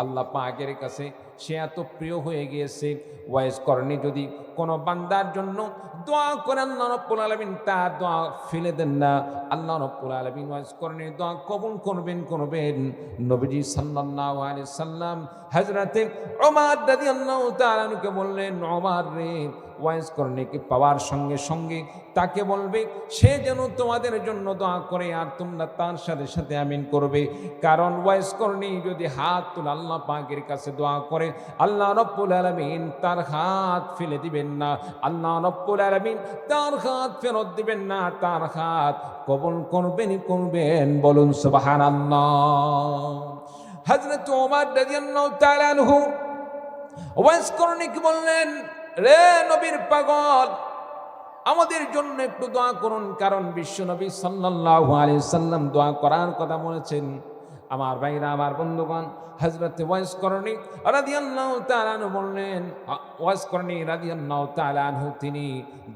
আল্লাহ পাকের কাছে সে এত প্রিয় হয়ে গিয়েছে। ওয়াইস করণী যদি কোনো বান্দার জন্য দোয়া করে আল্লাহ রাব্বুল আলামিন তার দোয়া ফেলে দেন না, আল্লাহ রাব্বুল আলামিন ওয়াইস করণীর দোয়া কবুল করবেন। নবীজি সাল্লাল্লাহু আলাইহি সাল্লাম হযরতে ওমর রাদিয়াল্লাহু তাআলা আনহুকে বললেন, ওমর রে, ওয়াইস করণীকে পাওয়ার সঙ্গে সঙ্গে তাকে বলবে সে যেন তোমাদের জন্য দোয়া করে, আর তোমরা তার সাথে সাথে আমিন করবে। কারণ ওয়াইস করণী যদি হাত তুলে আল্লাহ পাকের কাছে দোয়া করে, আল্লাহ রাব্বুল আলামিন তার হাত ফেলে দিবেন না, আল্লাহ রাব্বুল আলামিন তার হাত ফেরত দিবেন না, তার হাত কবুল করবেন, বলুন সুবহানাল্লাহ। হযরত ওমর রাদিয়াল্লাহু তাআলা আনহু ওয়াইস করণীকে বললেন, রে নবীর পাগল, আমাদের জন্য একটু দোয়া করুন, কারণ বিশ্ব নবী সাল্লাল্লাহু আলাইহি সাল্লাম দোয়া করার কথা বলেছেন। আমার ভাইরা, আমার বন্ধুগণ, হযরত ওয়াইস করণী রাদিয়াল্লাহু তাআলা আনহু বললেন, ওয়াইস করণী রাদিয়াল্লাহু তাআলা আনহু তিনি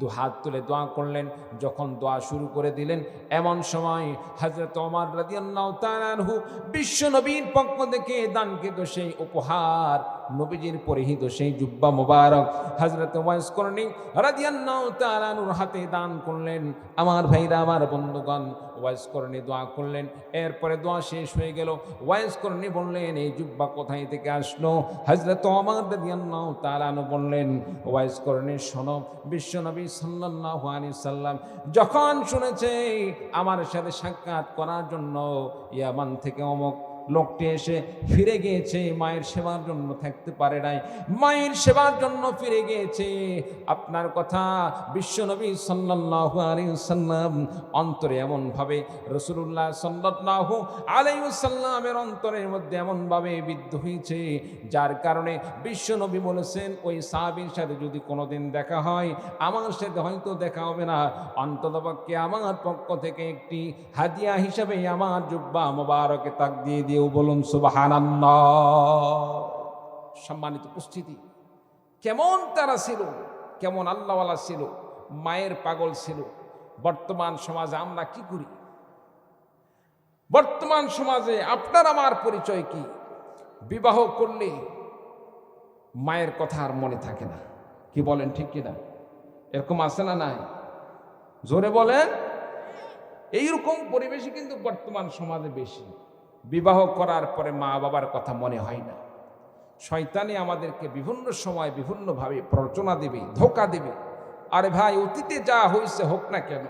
দুহাত তুলে দোয়া করলেন। যখন দোয়া শুরু করে দিলেন, এমন সময় হযরত ওমর রাদিয়াল্লাহু তাআলা আনহু বিশ্ব নবীর পক্ষ থেকে দানকৃত সেই উপহার, নবীজির পরিহিত সেই জুব্বা মোবারক হযরত ওয়াইস করণী রাদিয়াল্লাহু তাআলা আনহুর হাতে দান করলেন। আমার ভাইরা, আমার বন্ধুগণ, ওয়াইস করণী দোয়া করলেন। এরপরে দোয়া শেষ হয়ে গেল। ওয়াইস করণী বললেন, এই জুব্বা কোথায় থেকে আসলো? হযরত ওমর রাদিয়াল্লাহু তাআলা আনহু বললেন, ওয়াইস করণী শোনো, বিশ্ব নবী সাল্লাল্লাহু আলাইহি সাল্লাম যখন শুনেছে আমার সাথে সাক্ষাৎ করার জন্য ইয়ামান থেকে অমুক লোকটি এসে ফিরে গিয়েছে, মায়ের সেবার জন্য থাকতে পারে নাই, মায়ের সেবার জন্য ফিরে গিয়েছে, আপনার কথা বিশ্বনবী সাল্লাল্লাহু আলাইহি ওয়াসাল্লাম অন্তরে এমন ভাবে, রাসূলুল্লাহ সাল্লাল্লাহু আলাইহি ওয়াসাল্লামের অন্তরের মধ্যে এমন ভাবে বিদ্ধ হয়েছে, যার কারণে বিশ্বনবী বলেছেন, ওই সাহাবীর সাথে যদি কোনোদিন দেখা হয়, আমার সাথে হয়তো দেখা হবে না, অন্ততপক্ষে আমার পক্ষ থেকে একটি হাদিয়া হিসাবে আমার জুব্বা মোবারকে তাক দিয়ে দিও, বলুন সুবহানাল্লাহ। সম্মানিত উপস্থিতি, কেমন তারা ছিল, কেমন আল্লাহওয়ালা ছিল, মায়ের পাগল ছিল। বর্তমান সমাজে আমরা কি করি? বর্তমান সমাজে আপনার আমার পরিচয় কি? বিবাহ করলে মায়ের কথা আর মনে থাকে না। কি বলেন, ঠিক কিনা? এরকম আছে না নাই? জোরে বলেন। এইরকম পরিবেশই কিন্তু বর্তমান সমাজে বেশি। বিবাহ করার পরে মা বাবার কথা মনে হয় না। শয়তানি আমাদেরকে বিভিন্ন সময় বিভিন্নভাবে প্ররোচনা দেবে, ধোঁকা দেবে। আরে ভাই, অতীতে যা হয়েছে হোক না কেন,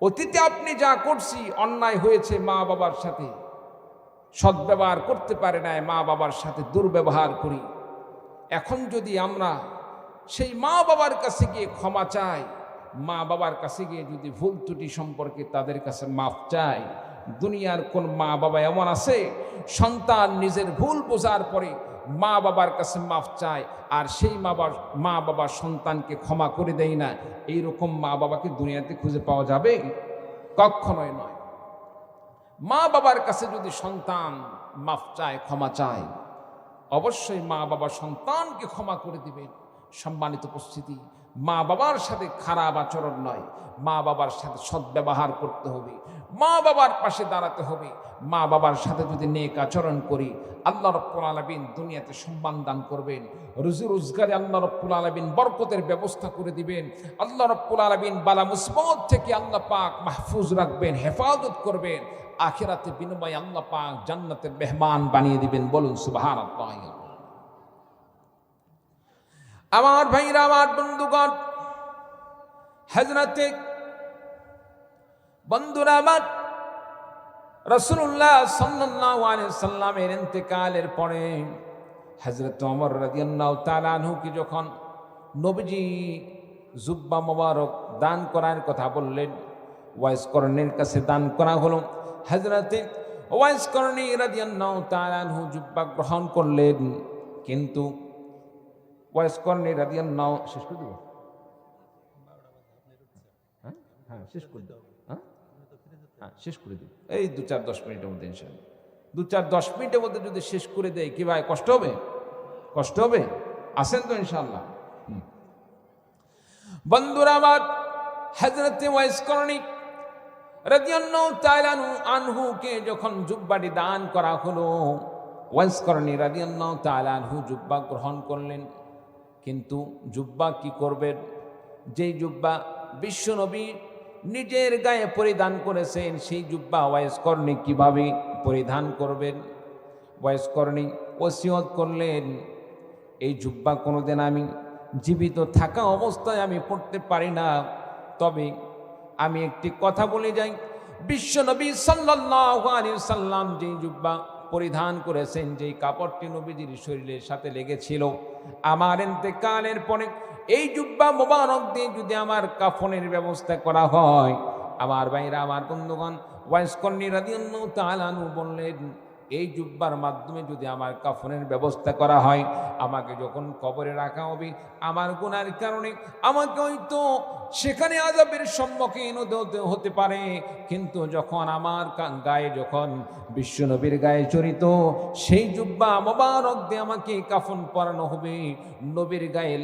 অতীতে আপনি যা করছি অন্যায় হয়েছে, মা বাবার সাথে সদ্ব্যবহার করতে পারে নাই, মা বাবার সাথে দুর্ব্যবহার করি। এখন যদি আমরা সেই মা বাবার কাছে গিয়ে ক্ষমা চাই, মা বাবার কাছে গিয়ে যদি ভুল ত্রুটি সম্পর্কে তাদের কাছে মাফ চাই, দুনিয়ার কোন মা বাবা এমন আছে সন্তান নিজের ভুল বোঝার পরে মা বাবার কাছে মাফ চায়, আর সেই মা বাবা সন্তানকে ক্ষমা করে দেয় না? এইরকম মা বাবাকে দুনিয়াতে খুঁজে পাওয়া যাবে? কখনোই নয়। মা বাবার কাছে যদি সন্তান মাফ চায়, ক্ষমা চায়, অবশ্যই মা বাবা সন্তানকে ক্ষমা করে দিবেন। সম্মানিত উপস্থিতি, মা বাবার সাথে খারাপ আচরণ নয়, মা বাবার সাথে সদ্ব্যবহার করতে হবে, মা বাবার পাশে দাঁড়াতে হবে। মা বাবার সাথে যদি নেক আচরণ করি, আল্লাহ রাব্বুল আলামিন দুনিয়াতে সম্মান দান করবেন, রুজি রোজগারে আল্লাহ রাব্বুল আলামিন বরকতের ব্যবস্থা করে দিবেন। আল্লাহ রাব্বুল আলামিন বালা মুসিবত থেকে আল্লাহ পাক মাহফুজ রাখবেন, হেফাজত করবেন। আখিরাতে বিনিময়ে আল্লাহ পাক জান্নাতের মেহমান বানিয়ে দিবেন। বলুন সুবহানাল্লাহ। আমার ভাইরা, আমার বন্ধুগণ, হযরতে বন্ধুরা আমার, রাসূলুল্লাহ সাল্লাল্লাহু আলাইহি সাল্লামের ইন্তেকালের পরে হযরত ওমর রাদিয়াল্লাহু তাআলা আনহুকে যখন নবীজি জুব্বা মোবারক দান করার কথা বললেন, ওয়াইস করণীর কাছে দান করা হলো। হযরতে ওয়াইস করণী রাদিয়াল্লাহু তাআলা আনহু জুব্বা গ্রহণ করলেন, কিন্তু ওয়াইস করণী রাদিয়াল্লাহু শেষ করে দেব, হ্যাঁ শেষ করে দেব, শেষ করে দিই এই 2-4-10 মিনিটের মধ্যে ইনশাআল্লাহ। 2-4-10 মিনিটের মধ্যে যদি শেষ করে দেয়, কি ভাই কষ্ট হবে? কষ্ট হবে? আসেন তো ইনশাআল্লাহ। বন্ধুরা আমার, হযরতে ওয়াইস করণী রাদিয়াল্লাহু তাআলা আনহুকে যখন জুব্বাটি দান করা হলো, ওয়াইস করণী রাদিয়াল্লাহু তাআলা আনহু জুব্বা গ্রহণ করলেন। কিন্তু জুব্বা কি করবেন? যেই জুব্বা বিশ্বনবী নিজের গায়ে পরিধান করেছেন, সেই জুব্বা ওয়াইস করণী কিভাবে পরিধান করবেন? ওয়াইস করণী ওসিয়ত করলেন, এই জুব্বা কোনোদিন আমি জীবিত থাকা অবস্থায় আমি পড়তে পারি না, তবে আমি একটি কথা বলে যাই, বিশ্বনবী সাল্লাল্লাহু আলাইহি সাল্লাম যেই জুব্বা পরিধান করেছেন, যেই কাপড়টি নবীজির শরীরের সাথে লেগেছিল, আমার ইন্তেকালের পরে এই জুব্বা মোবারক দিয়ে যদি আমার কাফনের ব্যবস্থা করা হয়, আমার ভাইরা, আমার বন্ধুগণ, ওয়াইস করণী রাদিয়াল্লাহু তাআলা আনহু বললেন, এই জুব্বার মাধ্যমে যদি আমার কাফনের ব্যবস্থা করা হয়, আমাকে যখন কবরে রাখা হবে, আমার গুনার কারণে আমাকে হয়তো সেখানে আযাবের সম্মুখীন হতে পারে, কিন্তু যখন আমার গায়ে, যখন বিশ্বনবীর গায়ে চরিত সেই জুব্বা মোবারক দিয়ে আমাকে কাফন পরানো হবে, নবীর গায়ে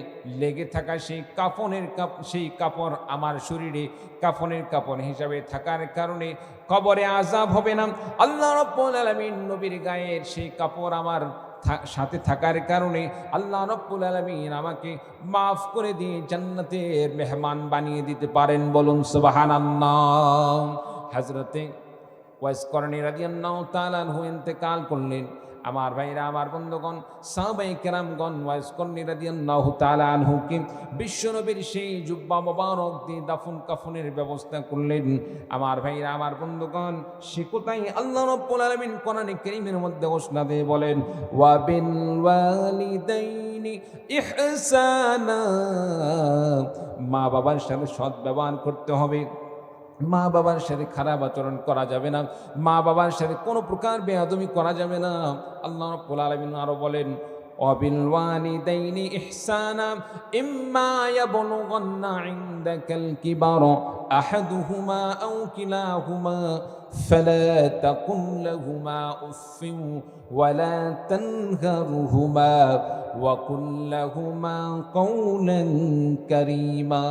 লেগে থাকা সেই কাপড় আমার শরীরে কাফনের কাপড় হিসাবে থাকার কারণে কবরে আযাব হবে না। আল্লাহ রাব্বুল আলামিন নবীর গায়ের সেই কাপড় আমার সাথে থাকার কারণে আল্লাহ রাব্বুল আলামিন আমাকে মাফ করে দিয়ে জান্নাতের মেহমান বানিয়ে দিতে পারেন। বলুন সুবহানাল্লাহ। হযরতে ওয়াইস করণী রাদিয়াল্লাহু তাআলা আনহু ইন্তেকাল করলেন। আমার ভাইরা, আমার বন্ধুগণ, সাহাবায়ে কেরামগণ ওয়াইস করণী রাদিয়াল্লাহু তাআলা আনহুকে বিশ্বনবীর সেই জুব্বা মোবারক দিয়ে দাফন কাফনের ব্যবস্থা করলেন। আমার ভাইরা, আমার বন্ধুগণ, সে কোথায় আল্লাহ রাব্বুল আলামিন কোরআনে কারীমের মধ্যে ঘোষণা দিয়ে বলেন, ওয়া বিল ওয়ালিদাইনি ইহসানা, মা বাবার সাথে সৎ ব্যবহার করতে হবে, মা বাবার সাথে খারাপ আচরণ করা যাবে না, মা বাবার সাথে কোনো প্রকার বেয়াদবি করা যাবে না। আল্লাহ রাব্বুল আলামিন আরো বলেন, ওয়াবিল ওয়ালিদাইনি ইহসানা ইম্মা ইয়াবলুগান্না ইনদাকাল কিবারা আহাদুহুমা আও কিলাহুমা ফালা তাকুল লাহুমা উফফিন ওয়ালা তানহারহুমা ওয়া কুল লাহুমা কাওলান কারীমা।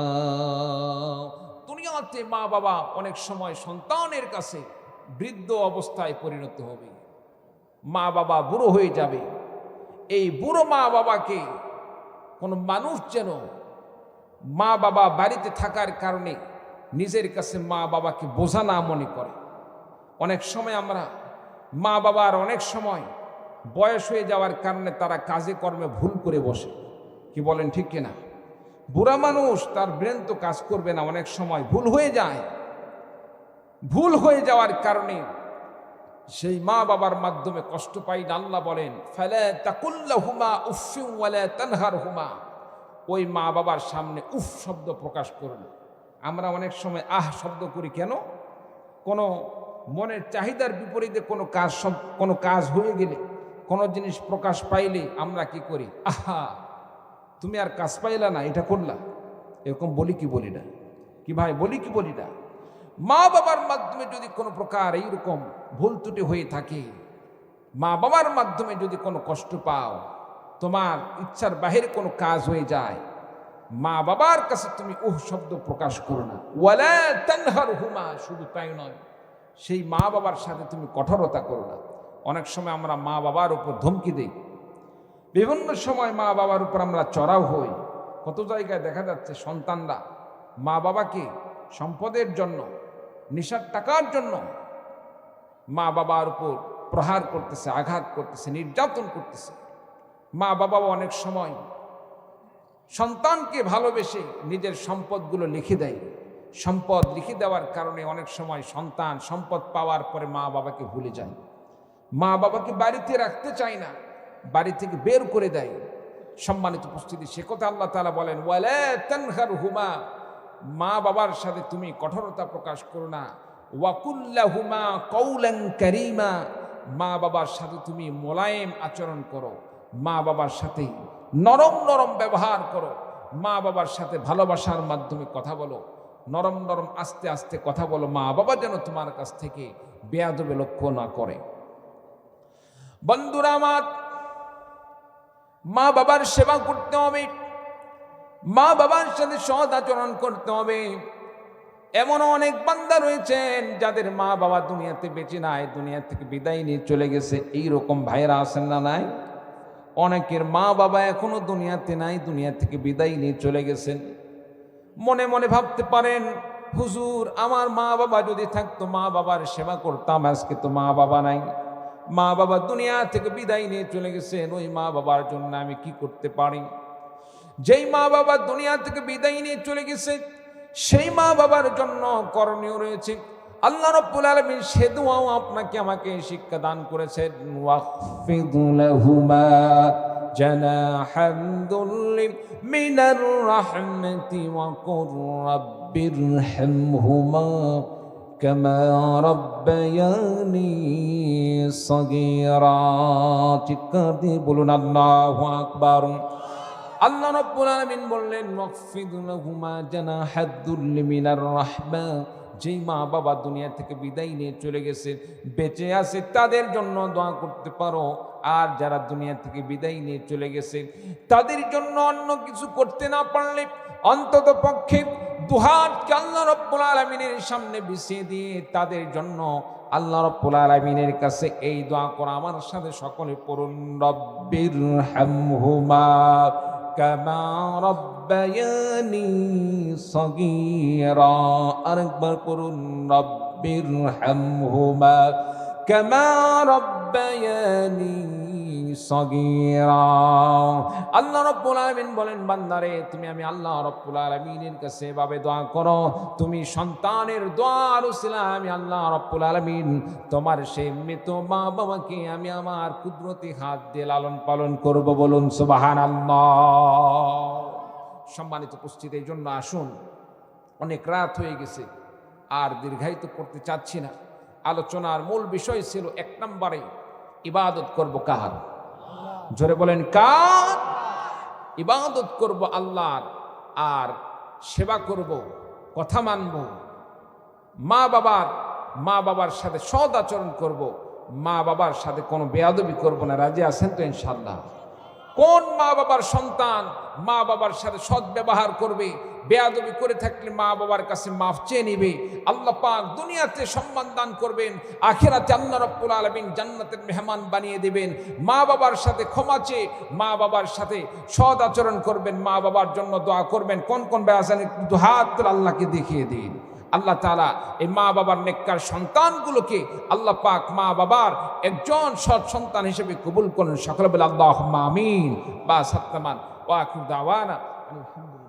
দুনিয়াতে মা বাবা অনেক সময় সন্তানের কাছে বৃদ্ধ অবস্থায় পরিণত হবে, মা বাবা বুড়ো হয়ে যাবে। এই বুড়ো মা বাবাকে কোনো মানুষ যেন মা বাবা বাড়িতে থাকার কারণে নিজের কাছে মা বাবাকে বোঝা না মনে করে। অনেক সময় আমরা মা বাবার অনেক সময় বয়স হয়ে যাওয়ার কারণে তারা কাজে কর্মে ভুল করে বসে, কি বলেন ঠিক কিনা? বুড়া মানুষ, তার ব্রেন তো কাজ করবে না, অনেক সময় ভুল হয়ে যায়। ভুল হয়ে যাওয়ার কারণে সেই মা বাবার মাধ্যমে কষ্ট পাই না। আল্লাহ বলেন, ফালা তাকুল লাহুমা উফফিন ওয়ালা তানহারহুমা, ওই মা বাবার সামনে উফ শব্দ প্রকাশ করবে। আমরা অনেক সময় আহ শব্দ করি কেন? কোনো মনের চাহিদার বিপরীতে কোনো কাজ হয়ে গেলে, কোনো জিনিস প্রকাশ পাইলে আমরা কি করি? আহা, তুমি আর কাজ পাইলা না, এটা করলা, এরকম বলি কি বলি না? কি ভাই, বলি কি বলি না? মা বাবার মাধ্যমে যদি কোনো প্রকার এইরকম ভুল ত্রুটি হয়ে থাকে, মা বাবার মাধ্যমে যদি কোনো কষ্ট পাও, তোমার ইচ্ছার বাহিরে কোনো কাজ হয়ে যায়, মা বাবার কাছে তুমি শব্দ প্রকাশ করো না। ওয়ালা তানহারহুমা, শুধু তাই নয়, সেই মা বাবার সাথে তুমি কঠোরতা করো না। অনেক সময় আমরা মা বাবার উপর ধমকি দিই, বিভিন্ন সময় মা বাবার উপর আমরা চড়াও হই। কত জায়গায় দেখা যাচ্ছে সন্তানরা মা বাবাকে সম্পদের জন্য, নেশার টাকার জন্য মা বাবার উপর প্রহার করতেছে, আঘাত করতেছে, নির্যাতন করতেছে। মা বাবাও অনেক সময় সন্তানকে ভালোবেসে নিজের সম্পদগুলো লিখে দেয়। সম্পদ লিখে দেওয়ার কারণে অনেক সময় সন্তান সম্পদ পাওয়ার পরে মা বাবাকে ভুলে যায়, মা বাবাকে বাড়িতে রাখতে চায় না, বাড়ি থেকে বের করে দেয়। সম্মানিত উপস্থিতি, সে কথা আল্লাহ তাআলা বলেন, ওয়ালা তানহারহুমা, মা বাবার সাথে তুমি কঠোরতা প্রকাশ করো না। ওয়াকুল্লাহুমা কওলান কারীমা, মা বাবার সাথে তুমি মোলায়েম আচরণ করো, মা বাবার সাথে নরম নরম ব্যবহার করো, মা বাবার সাথে ভালোবাসার মাধ্যমে কথা বলো, নরম নরম আস্তে আস্তে কথা বলো। মা বাবা যেন তোমার কাছ থেকে বেয়াদবে লক্ষ্য না করে। বন্ধুরা আমার, মা বাবার সেবা করতে হবে, মা বাবার সাথে সৎ আচরণ করতে হবে। এমন অনেক বান্দা রয়েছেন যাদের মা বাবা দুনিয়াতে বেঁচে নাই, দুনিয়া থেকে বিদায় নিয়ে চলে গেছে। এইরকম ভাইরা আছেন না নাই? অনেকের মা বাবা এখনো দুনিয়াতে নাই, দুনিয়া থেকে বিদায় নিয়ে চলে গেছেন। মনে মনে ভাবতে পারেন, হুজুর আমার মা বাবা যদি থাকতো, মা বাবার সেবা করতাম, আজকে তো মা বাবা নাই, মা বাবা দুনিয়া থেকে বিদায় নিয়ে চলে গেছেন, ওই মা বাবার জন্য আমি কি করতে পারি? যেই মা বাবা দুনিয়া থেকে বিদায় নিয়ে চলে গেছে, সেই মা বাবার জন্য করণীয় রয়েছে। আল্লাহ রাব্বুল আলামিন সে দুআও আপনাকে আমাকে শিক্ষা দান করেছেন, ওয়াখফিদ লাহুমা জানাহাদ দুল্লি মিনার রাহমাতি ওয়া কুর রাব্বিরহামহুমা কামা রাব্বায়ানি সগীরা। চিৎকার দিয়ে বলুন আল্লাহু আকবার। আল্লাহ রাব্বুল আলামিন বললেন, ওয়াখফিদ লাহুমা জানাহাদ দুল্লি মিনার রাহমা, যেই মা বাবা দুনিয়া থেকে বিদায় নিয়ে চলে গেছে, বেঁচে আছে তাদের জন্য দোয়া করতে পারো। আর যারা দুনিয়া থেকে বিদায় নিয়ে চলে গেছে তাদের জন্য অন্য কিছু করতে না পারলে অন্তত পক্ষে দুহাতকে আল্লাহ রাব্বুল আলামিনের সামনে বিছিয়ে দিয়ে তাদের জন্য আল্লাহ রাব্বুল আলামিনের কাছে এই দোয়া করা। আমার সাথে সকলে পড়ুন, রব্বিরহামহুমা কামা রাব্বায়ানি সগীরা। আরেকবার পড়ুন, রব্বিরহামহুমা কামা রাব্বায়ানি সগীরা। আল্লাহ রাব্বুল আলামিন বলেন, বান্দারে তুমি আমি আল্লাহ রাব্বুল আলামিনের কাছে এভাবে দোয়া করো, তুমি সন্তানের দোয়ার উসিলা আমি আল্লাহ রাব্বুল আলামিন তোমার সেই মৃত মা বাবাকে আমি আমার কুদরতি হাত দিয়ে লালন পালন করব। বলুন সুবহানাল্লাহ। সম্মানিত উপস্থিতি, এই জন্য আসুন, অনেক রাত হয়ে গেছে, আর দীর্ঘায়িত করতে চাচ্ছি না। আলোচনার মূল বিষয় ছিল 1 নম্বরে, ইবাদত করব কার? জোরে বলেন, কার? ইবাদত করব আল্লাহর, আর সেবা করব, কথা মানব, মা বাবার সাথে সৎ আচরণ করব, মা বাবার সাথে কোনো বেয়াদবি করব না। রাজি আছেন তো ইনশাআল্লাহ? কোন মা বাবার সন্তান মা বাবার সাথে সৎ ব্যবহার করবে, বেয়াদবি করে থাকলে মা বাবার কাছে মাফ চেয়ে নেবে, আল্লাহ পাক দুনিয়াতে সম্মান দান করবেন, আখিরাতে আল্লাহ রাব্বুল আলামিন জান্নাতের মেহমান বানিয়ে দেবেন। মা বাবার সাথে ক্ষমা চেয়ে মা বাবার সাথে সৎ আচরণ করবেন, মা বাবার জন্য দোয়া করবেন। কোন কোন ব্যবস্থা একটু হাত তুলে আল্লাহকে দেখিয়ে দিন। আল্লাহ তাআলা এই মা বাবার নেককার সন্তানগুলোকে আল্লাহ পাক মা বাবার একজন সৎ সন্তান হিসেবে কবুল করেন। সকলে বলে আল্লাহুম্মা আমিন। বাস হাত্তামান ওয়া আখির দাওয়ানা আলহামদুলিল্লাহ।